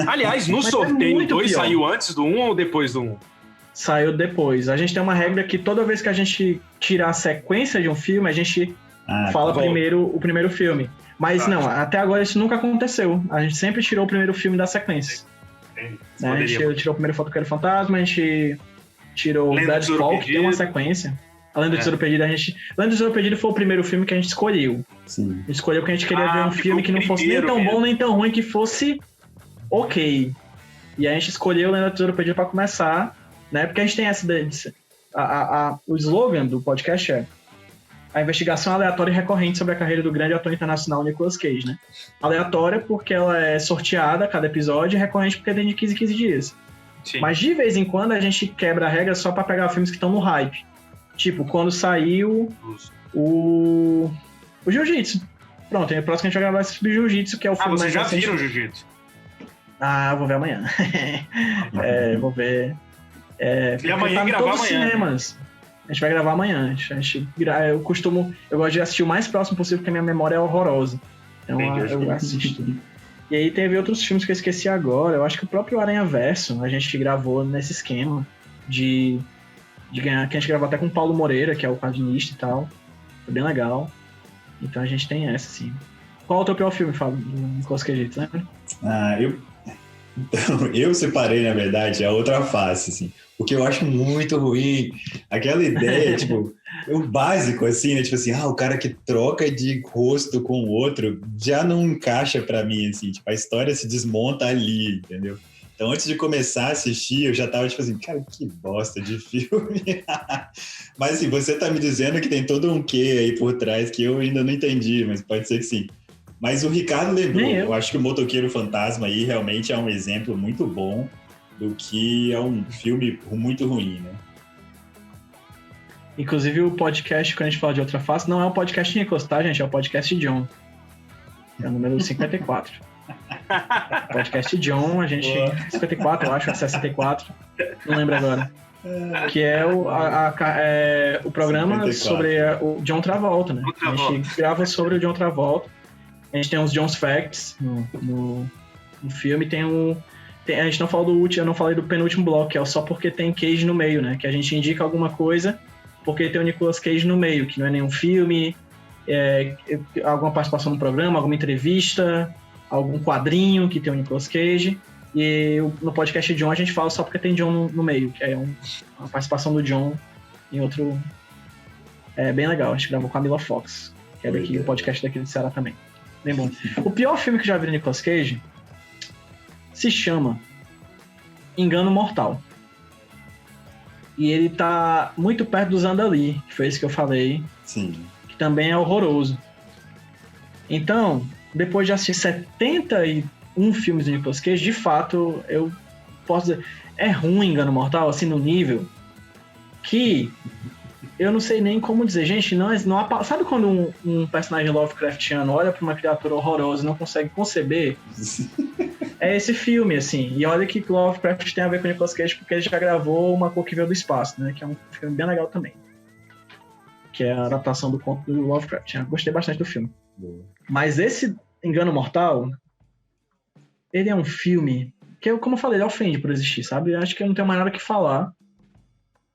Aliás, no sorteio, o 2 saiu antes do 1 ou depois do 1? Saiu depois. A gente tem uma regra que toda vez que a gente tira a sequência de um filme, a gente fala primeiro o primeiro filme. Mas não, até agora isso nunca aconteceu. A gente sempre tirou o primeiro filme da sequência. Né? A gente tirou o primeiro Motoqueiro Fantasma, a gente tirou o Deadfall, que tem uma sequência. Além do Tesouro Perdido, Além do Tesouro Perdido foi o primeiro filme que a gente escolheu. Sim. A gente escolheu porque a gente queria ver um filme que não fosse nem tão bom, nem tão ruim, que fosse ok. E a gente escolheu o Além do Tesouro Perdido pra começar, né? Porque a gente tem essa... o slogan do podcast é a investigação aleatória e recorrente sobre a carreira do grande ator internacional Nicolas Cage, né? Aleatória porque ela é sorteada a cada episódio, e recorrente porque tem de 15 em 15 dias. Sim. Mas de vez em quando a gente quebra a regra só pra pegar filmes que estão no hype. Tipo, quando saiu o Jiu-Jitsu. Pronto, o próximo que a gente vai gravar é sobre Jiu-Jitsu, que é o filme mais recente. Vocês já viram o Jiu-Jitsu? Eu vou ver amanhã. Vou ver... e amanhã gravar amanhã. Cinemas. A gente vai gravar amanhã. Eu gosto de assistir o mais próximo possível, porque a minha memória é horrorosa. Então eu assisto. E aí teve outros filmes que eu esqueci agora. Eu acho que o próprio Aranhaverso a gente gravou nesse esquema de ganhar, que a gente gravou até com o Paulo Moreira, que é o quadrinista e tal. Foi bem legal. Então a gente tem essa, sim. Qual é o teu pior filme, Fábio? Do Nicolas Cage, lembra? Então, eu separei, na verdade, a outra face, assim. O que eu acho muito ruim, aquela ideia, tipo, o básico, assim, né? Tipo assim, o cara que troca de rosto com o outro já não encaixa pra mim, assim. Tipo, a história se desmonta ali, entendeu? Então, antes de começar a assistir, eu já tava, tipo assim, cara, que bosta de filme. Mas, assim, você tá me dizendo que tem todo um quê aí por trás que eu ainda não entendi, mas pode ser que sim. Mas o Ricardo lembrou, Nem eu eu. acho que o Motoqueiro Fantasma aí realmente é um exemplo muito bom do que é um filme muito ruim, né? Inclusive, o podcast, quando a gente fala de outra face, não é um podcast Nicolas, tá, gente? É o podcast John. É o número 54. Podcast John, a gente. 54, eu acho, 64. Não lembro agora. Que é o programa 54. sobre o John Travolta, né? A gente grava sobre o John Travolta. A gente tem os John's Facts no filme. A gente não falou do último, eu não falei do penúltimo bloco, que é só porque tem Cage no meio, né? Que a gente indica alguma coisa porque tem o Nicolas Cage no meio, que não é nenhum filme, alguma participação no programa, alguma entrevista, algum quadrinho que tem o Nicolas Cage. E no podcast John a gente fala só porque tem John no meio, que é uma participação do John em outro. É bem legal, a gente gravou com a Mila Fox, que é daqui, o podcast daqui de Ceará também. Bem bom. O pior filme que eu já vi do Nicolas Cage se chama Engano Mortal. E ele tá muito perto do Zandali, que foi esse que eu falei. Sim. Que também é horroroso. Então, depois de assistir 71 filmes do Nicolas Cage, de fato, eu posso dizer, é ruim Engano Mortal, assim, no nível que eu não sei nem como dizer. Gente, sabe quando um personagem Lovecraftiano olha pra uma criatura horrorosa e não consegue conceber? É esse filme, assim. E olha que Lovecraft tem a ver com o Nicolas Cage, porque ele já gravou Uma Cor que Veio do Espaço, né? Que é um filme bem legal também. Que é a adaptação do conto do Lovecraft. Eu gostei bastante do filme. Boa. Mas esse Engano Mortal, ele é um filme que, como eu falei, ele ofende por existir, sabe? Eu acho que eu não tenho mais nada o que falar.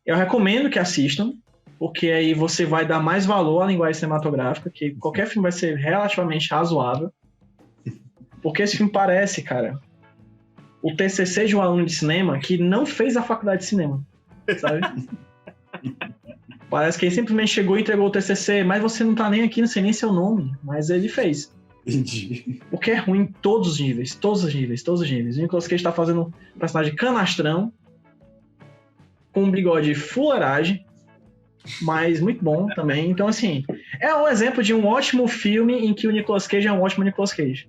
Eu recomendo que assistam, porque aí você vai dar mais valor à linguagem cinematográfica, que qualquer filme vai ser relativamente razoável. Porque esse filme parece, cara, o TCC de um aluno de cinema que não fez a faculdade de cinema, sabe? Parece que ele simplesmente chegou e entregou o TCC, mas você não tá nem aqui, não sei nem seu nome, mas ele fez. Entendi. Porque é ruim em todos os níveis, todos os níveis, todos os níveis. O Nicolas Cage tá fazendo um personagem canastrão, com um bigode fuleiragem, mas muito bom também. Então, assim, é um exemplo de um ótimo filme em que o Nicolas Cage é um ótimo Nicolas Cage.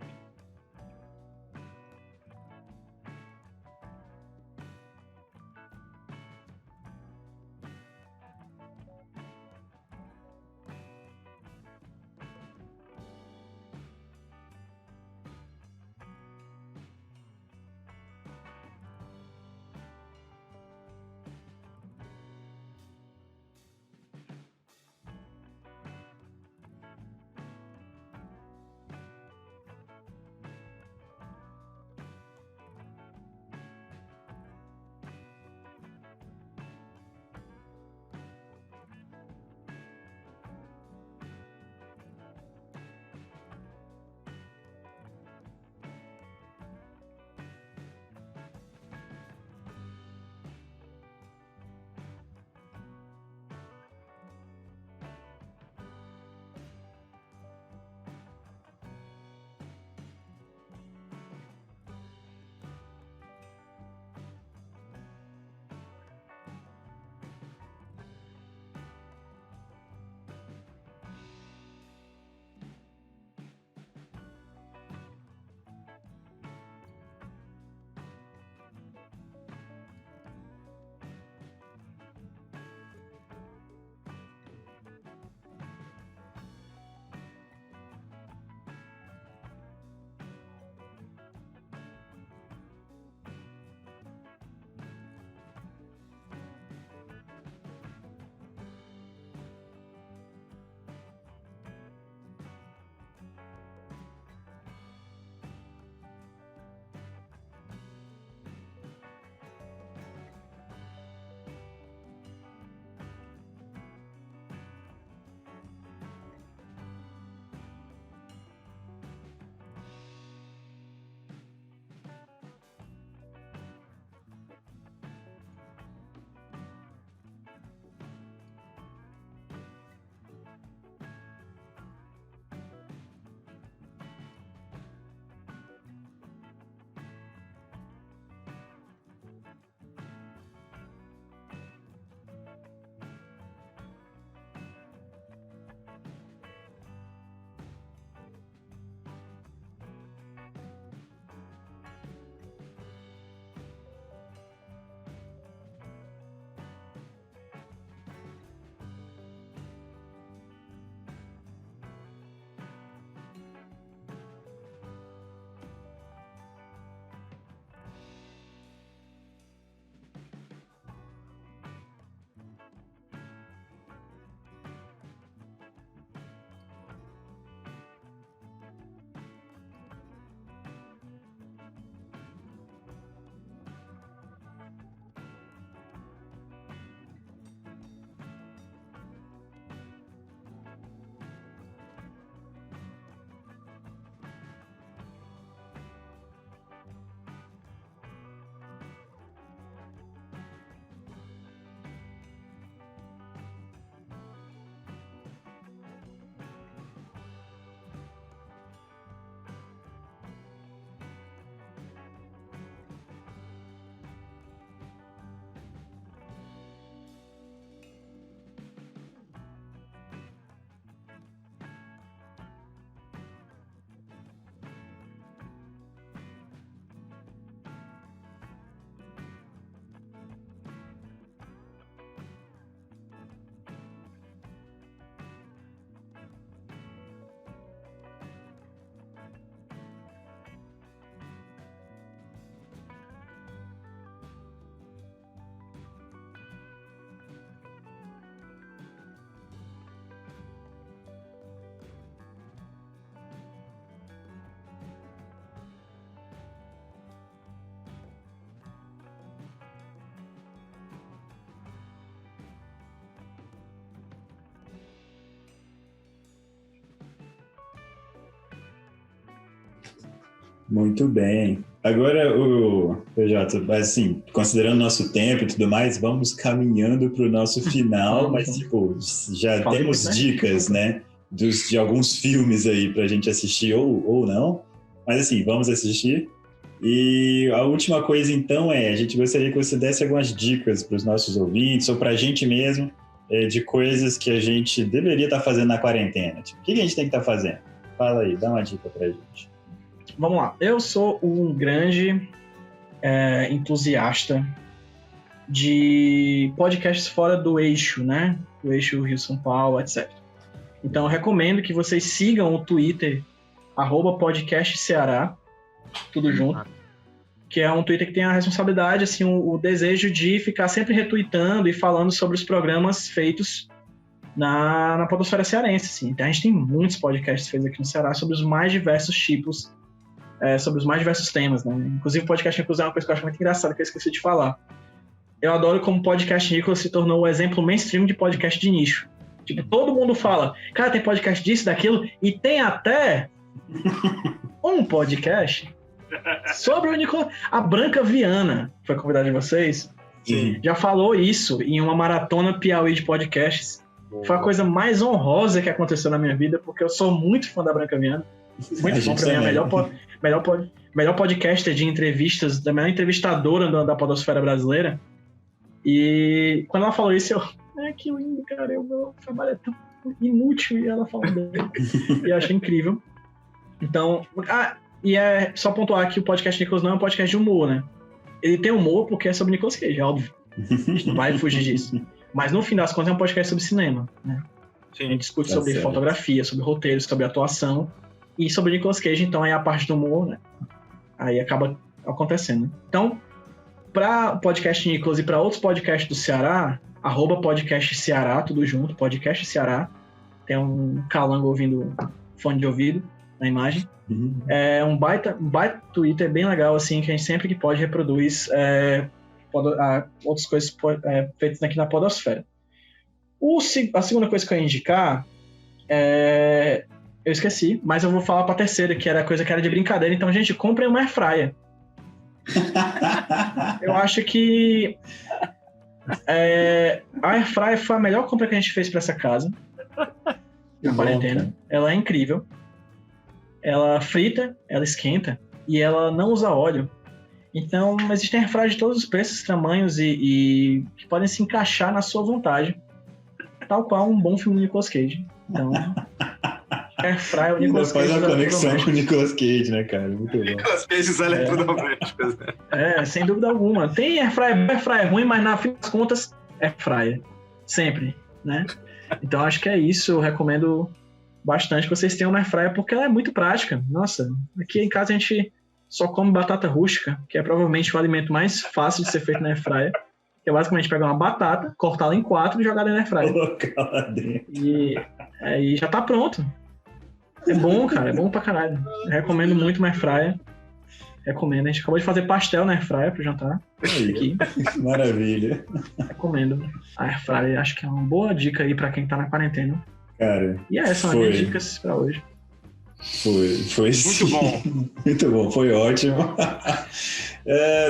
Muito bem. Agora, o PJ, assim, considerando nosso tempo e tudo mais, vamos caminhando para o nosso final, mas, tipo, já temos dicas, né, de alguns filmes aí para a gente assistir ou não. Mas, assim, vamos assistir. E a última coisa, então, a gente gostaria que você desse algumas dicas para os nossos ouvintes, ou para a gente mesmo, de coisas que a gente deveria estar fazendo na quarentena. Tipo, o que a gente tem que estar fazendo? Fala aí, dá uma dica para a gente. Vamos lá. Eu sou um grande entusiasta de podcasts fora do eixo, né? Do eixo Rio-São Paulo, etc. Então, eu recomendo que vocês sigam o Twitter, @podcastceará, tudo junto, que é um Twitter que tem a responsabilidade, assim, o desejo de ficar sempre retweetando e falando sobre os programas feitos na podosfera cearense, assim. Então, a gente tem muitos podcasts feitos aqui no Ceará sobre os mais diversos tipos, sobre os mais diversos temas, né? Inclusive, o podcast Nicolas é uma coisa que eu acho muito engraçada, que eu esqueci de falar. Eu adoro como o podcast Nicolas se tornou o exemplo mainstream de podcast de nicho. Tipo, todo mundo fala, cara, tem podcast disso, daquilo, e tem até um podcast sobre o Nicolas. A Branca Viana, que foi convidada de vocês, já falou isso em uma maratona Piauí de podcasts. Foi a coisa mais honrosa que aconteceu na minha vida, porque eu sou muito fã da Branca Viana. Muito bom, pra mim, a melhor podcaster de entrevistas, da melhor entrevistadora da podosfera brasileira. E quando ela falou isso, eu... que lindo, cara, o meu trabalho é tão inútil, e ela falando dele. E eu achei incrível. Então, e é só pontuar que o podcast Nicolas não é um podcast de humor, né? Ele tem humor porque é sobre Nicolas Cage, é óbvio. A gente não vai fugir disso. Mas no fim das contas é um podcast sobre cinema, né? Sim, a gente discute sobre fotografia, sobre roteiro, sobre atuação e sobre Nicolas Cage, então aí a parte do humor, né? Aí acaba acontecendo. Então, para o podcast Nicolas e para outros podcasts do Ceará, @podcast Ceará, tudo junto, podcast Ceará. Tem um calango ouvindo fone de ouvido na imagem. É um baita Twitter bem legal, assim, que a gente sempre que pode reproduz outras coisas feitas aqui na podosfera. A segunda coisa que eu ia indicar eu esqueci, mas eu vou falar pra terceira, que era a coisa que era de brincadeira. Então, gente, comprem uma airfryer. Eu acho que a airfryer foi a melhor compra que a gente fez pra essa casa na quarentena. Ela é incrível. Ela frita, ela esquenta e ela não usa óleo. Então, existem airfryers de todos os preços, tamanhos e que podem se encaixar na sua vontade, tal qual um bom filme do Nicolas Cage. Então, airfryer, o Nicolas Cage. Faz uma conexão com o Nicolas Cage, né, cara? Muito bom. Nicolas Cage os eletrodomésticos, né? Sem dúvida alguma. Tem airfryer ruim, mas na fim das contas, airfryer. Sempre, né? Então, acho que é isso. Eu recomendo bastante que vocês tenham uma airfryer, porque ela é muito prática. Nossa, aqui em casa a gente só come batata rústica, que é provavelmente o alimento mais fácil de ser feito na airfryer. Que é basicamente pegar uma batata, cortá-la em 4 e jogar ela na airfryer. E aí já tá pronto. É bom, cara, é bom pra caralho. Eu recomendo muito uma airfryer. Recomendo. A gente acabou de fazer pastel na airfryer pro jantar. Aqui. Maravilha. Recomendo a airfryer. Acho que é uma boa dica aí pra quem tá na quarentena. Cara, e essas são as minhas dicas pra hoje. Foi muito bom. Muito bom, foi ótimo.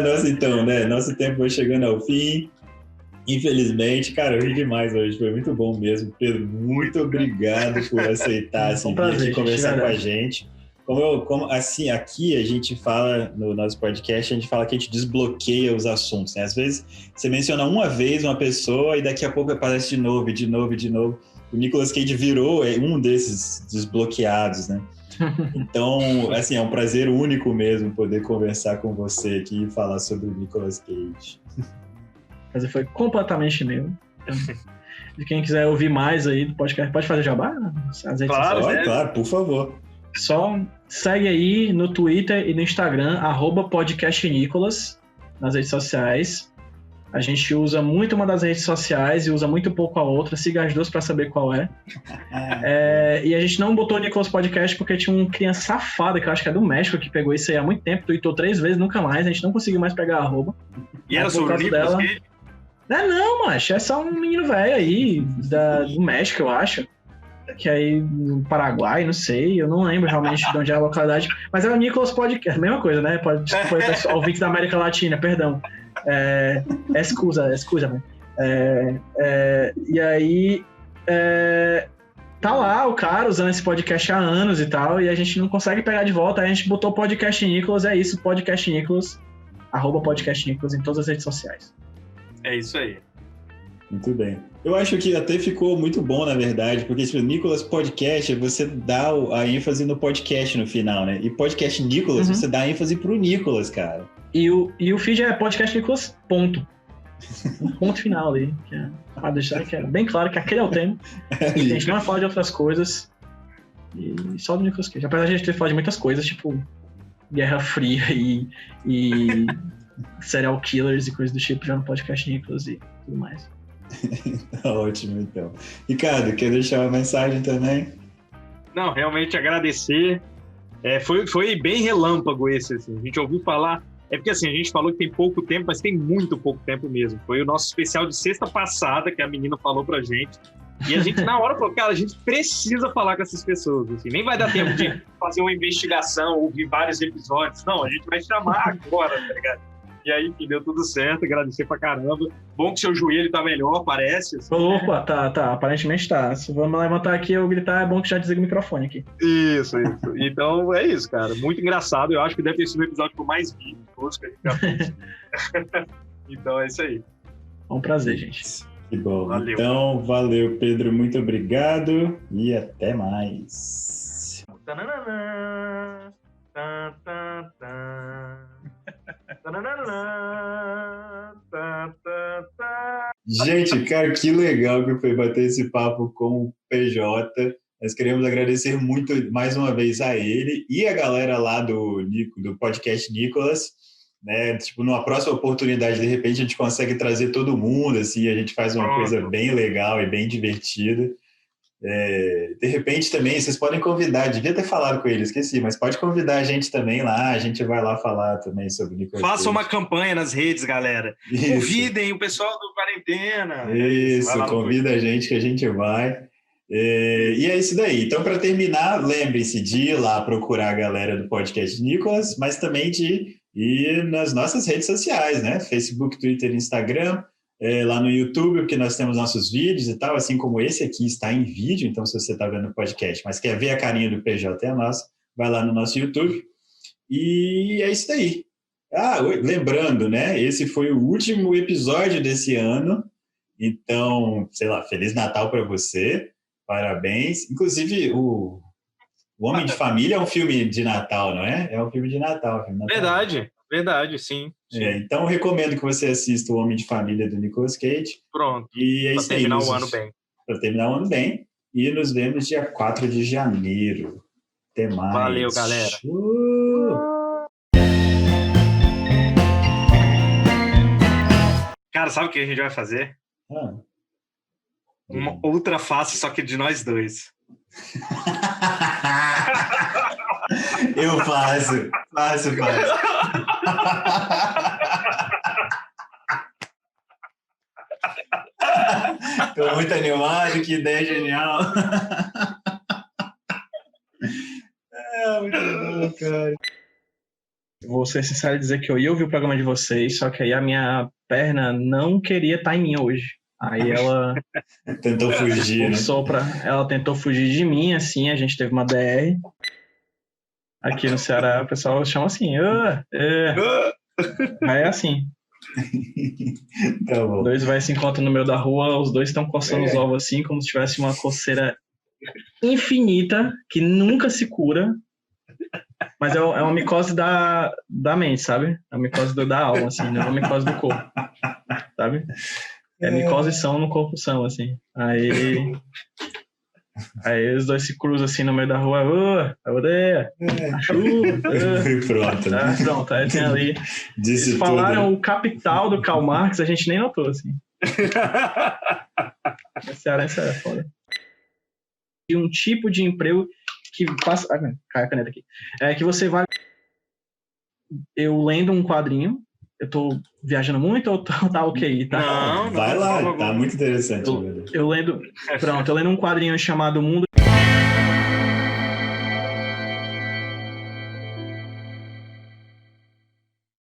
Nossa, então, né? Nosso tempo vai chegando ao fim. Infelizmente, cara, eu ri demais hoje. Foi muito bom mesmo. Pedro, muito obrigado por aceitar vir aqui conversar com a gente. Assim, aqui a gente fala, no nosso podcast, a gente fala que a gente desbloqueia os assuntos, né? Às vezes você menciona uma vez uma pessoa e daqui a pouco aparece de novo. O Nicolas Cage virou um desses desbloqueados, né? Então, assim, é um prazer único mesmo poder conversar com você aqui e falar sobre o Nicolas Cage. O prazer foi completamente meu. Então, de quem quiser ouvir mais aí do podcast, pode fazer jabá? Claro, por favor. Só segue aí no Twitter e no Instagram, @podcastnicolas, nas redes sociais. A gente usa muito uma das redes sociais e usa muito pouco a outra. Siga as duas para saber qual é. E a gente não botou o Nicolas Podcast porque tinha um criança safada, que eu acho que é do México, que pegou isso aí há muito tempo, tweetou 3 vezes, nunca mais. A gente não conseguiu mais pegar a @. E era sobre o Nicolas Cage? Não, macho. É só um menino velho aí do México, eu acho. que é aí no Paraguai, não sei, eu não lembro realmente de onde é a localidade, mas é o Nicolas Podcast, mesma coisa, né? Desculpa aí, pessoal, ouvintes da América Latina, perdão. Excusa, né? E aí, tá lá o cara usando esse podcast há anos e tal, e a gente não consegue pegar de volta, aí a gente botou Podcast Nicolas, é isso, Podcast Nicolas, @Podcast Nicolas em todas as redes sociais. É isso aí. Muito bem. Eu acho que até ficou muito bom, na verdade, porque tipo, Nicolas Podcast, você dá a ênfase no podcast no final, né? E Podcast Nicolas, você dá ênfase pro Nicolas, cara. E o feed é Podcast Nicolas, ponto. Um ponto final ali. Pra deixar que é bem claro que aquele é o tema. A gente não vai falar de outras coisas. E só do Nicolas Cage. Apesar de a gente ter falado de muitas coisas, tipo Guerra Fria e serial killers e coisas do tipo, já no Podcast Nicolas e tudo mais. Tá ótimo, então. Ricardo, quer deixar uma mensagem também? Não, realmente agradecer. Foi bem relâmpago esse, assim. A gente ouviu falar. É porque assim, a gente falou que tem pouco tempo, mas tem muito pouco tempo mesmo. Foi o nosso especial de sexta passada que a menina falou pra gente. E a gente, na hora, falou, cara, a gente precisa falar com essas pessoas. Assim. Nem vai dar tempo de fazer uma investigação, ouvir vários episódios. Não, a gente vai chamar agora, tá ligado? E aí, enfim, deu tudo certo, agradecer pra caramba. Bom que seu joelho tá melhor, parece. Assim. Opa, tá, aparentemente tá. Se vamos levantar aqui e eu gritar, é bom que já desliga o microfone aqui. Isso. Então, é isso, cara. Muito engraçado. Eu acho que deve ter sido o episódio com mais vídeos todos que a gente já fez. Então, é isso aí. É um prazer, gente. Que bom. Valeu. Então, valeu, Pedro. Muito obrigado e até mais. Gente, cara, que legal que foi bater esse papo com o PJ. Nós queremos agradecer muito mais uma vez a ele e a galera lá do podcast Nicolas, né? Tipo, numa próxima oportunidade, de repente, a gente consegue trazer todo mundo, assim, a gente faz uma coisa bem legal e bem divertida. De repente também, vocês podem convidar, devia ter falado com ele, esqueci, mas pode convidar a gente também lá, a gente vai lá falar também sobre o Nicolas Cage. Faça uma campanha nas redes, galera. Isso. Convidem o pessoal do Quarentena. Isso, convida a gente que a gente vai. E é isso daí. Então, para terminar, lembre-se de ir lá procurar a galera do podcast Nicolas, mas também de ir nas nossas redes sociais, né? Facebook, Twitter, Instagram. Lá no YouTube, porque nós temos nossos vídeos e tal, assim como esse aqui está em vídeo, então se você está vendo o podcast, mas quer ver a carinha do PJ é a nossa, vai lá no nosso YouTube. E é isso daí. Lembrando, né, esse foi o último episódio desse ano, então, sei lá, Feliz Natal para você, parabéns. Inclusive, o Homem de Família é um filme de Natal, não é? É um filme de Natal. Verdade, sim. Então, eu recomendo que você assista O Homem de Família do Nicolas Cage. Pronto. E é isso aí. Para terminar o ano bem. Para terminar o ano bem. E nos vemos dia 4 de janeiro. Até mais. Valeu, galera. Cara, sabe o que a gente vai fazer? Uma outra face, só que de nós dois. Eu faço. Tô muito animado, que ideia genial. Muito bom, cara. Vou ser sincero e dizer que eu ia ouvir o programa de vocês, só que aí a minha perna não queria estar em mim hoje. Aí ela tentou fugir, né? Ela tentou fugir de mim, assim, a gente teve uma DR. Aqui no Ceará o pessoal chama assim, Aí é assim. Tá bom. Dois vai se encontram no meio da rua, os dois estão coçando os ovos assim, como se tivesse uma coceira infinita, que nunca se cura. Mas é uma micose da mente, sabe? É uma micose da alma, assim, não é uma micose do corpo, sabe? É micose são no corpo são, assim. Aí os dois se cruzam assim no meio da rua, odeia, Pronto. Pronto, aí tem ali. Eles falaram o capital do Karl Marx, a gente nem notou, assim. Essa é foda. E um tipo de emprego que passa. Cai a caneta aqui. Que você vai. Eu lendo um quadrinho. Eu tô viajando muito ou tá ok? Tá? Não, vai lá, tá muito interessante. Eu lendo um quadrinho chamado Mundo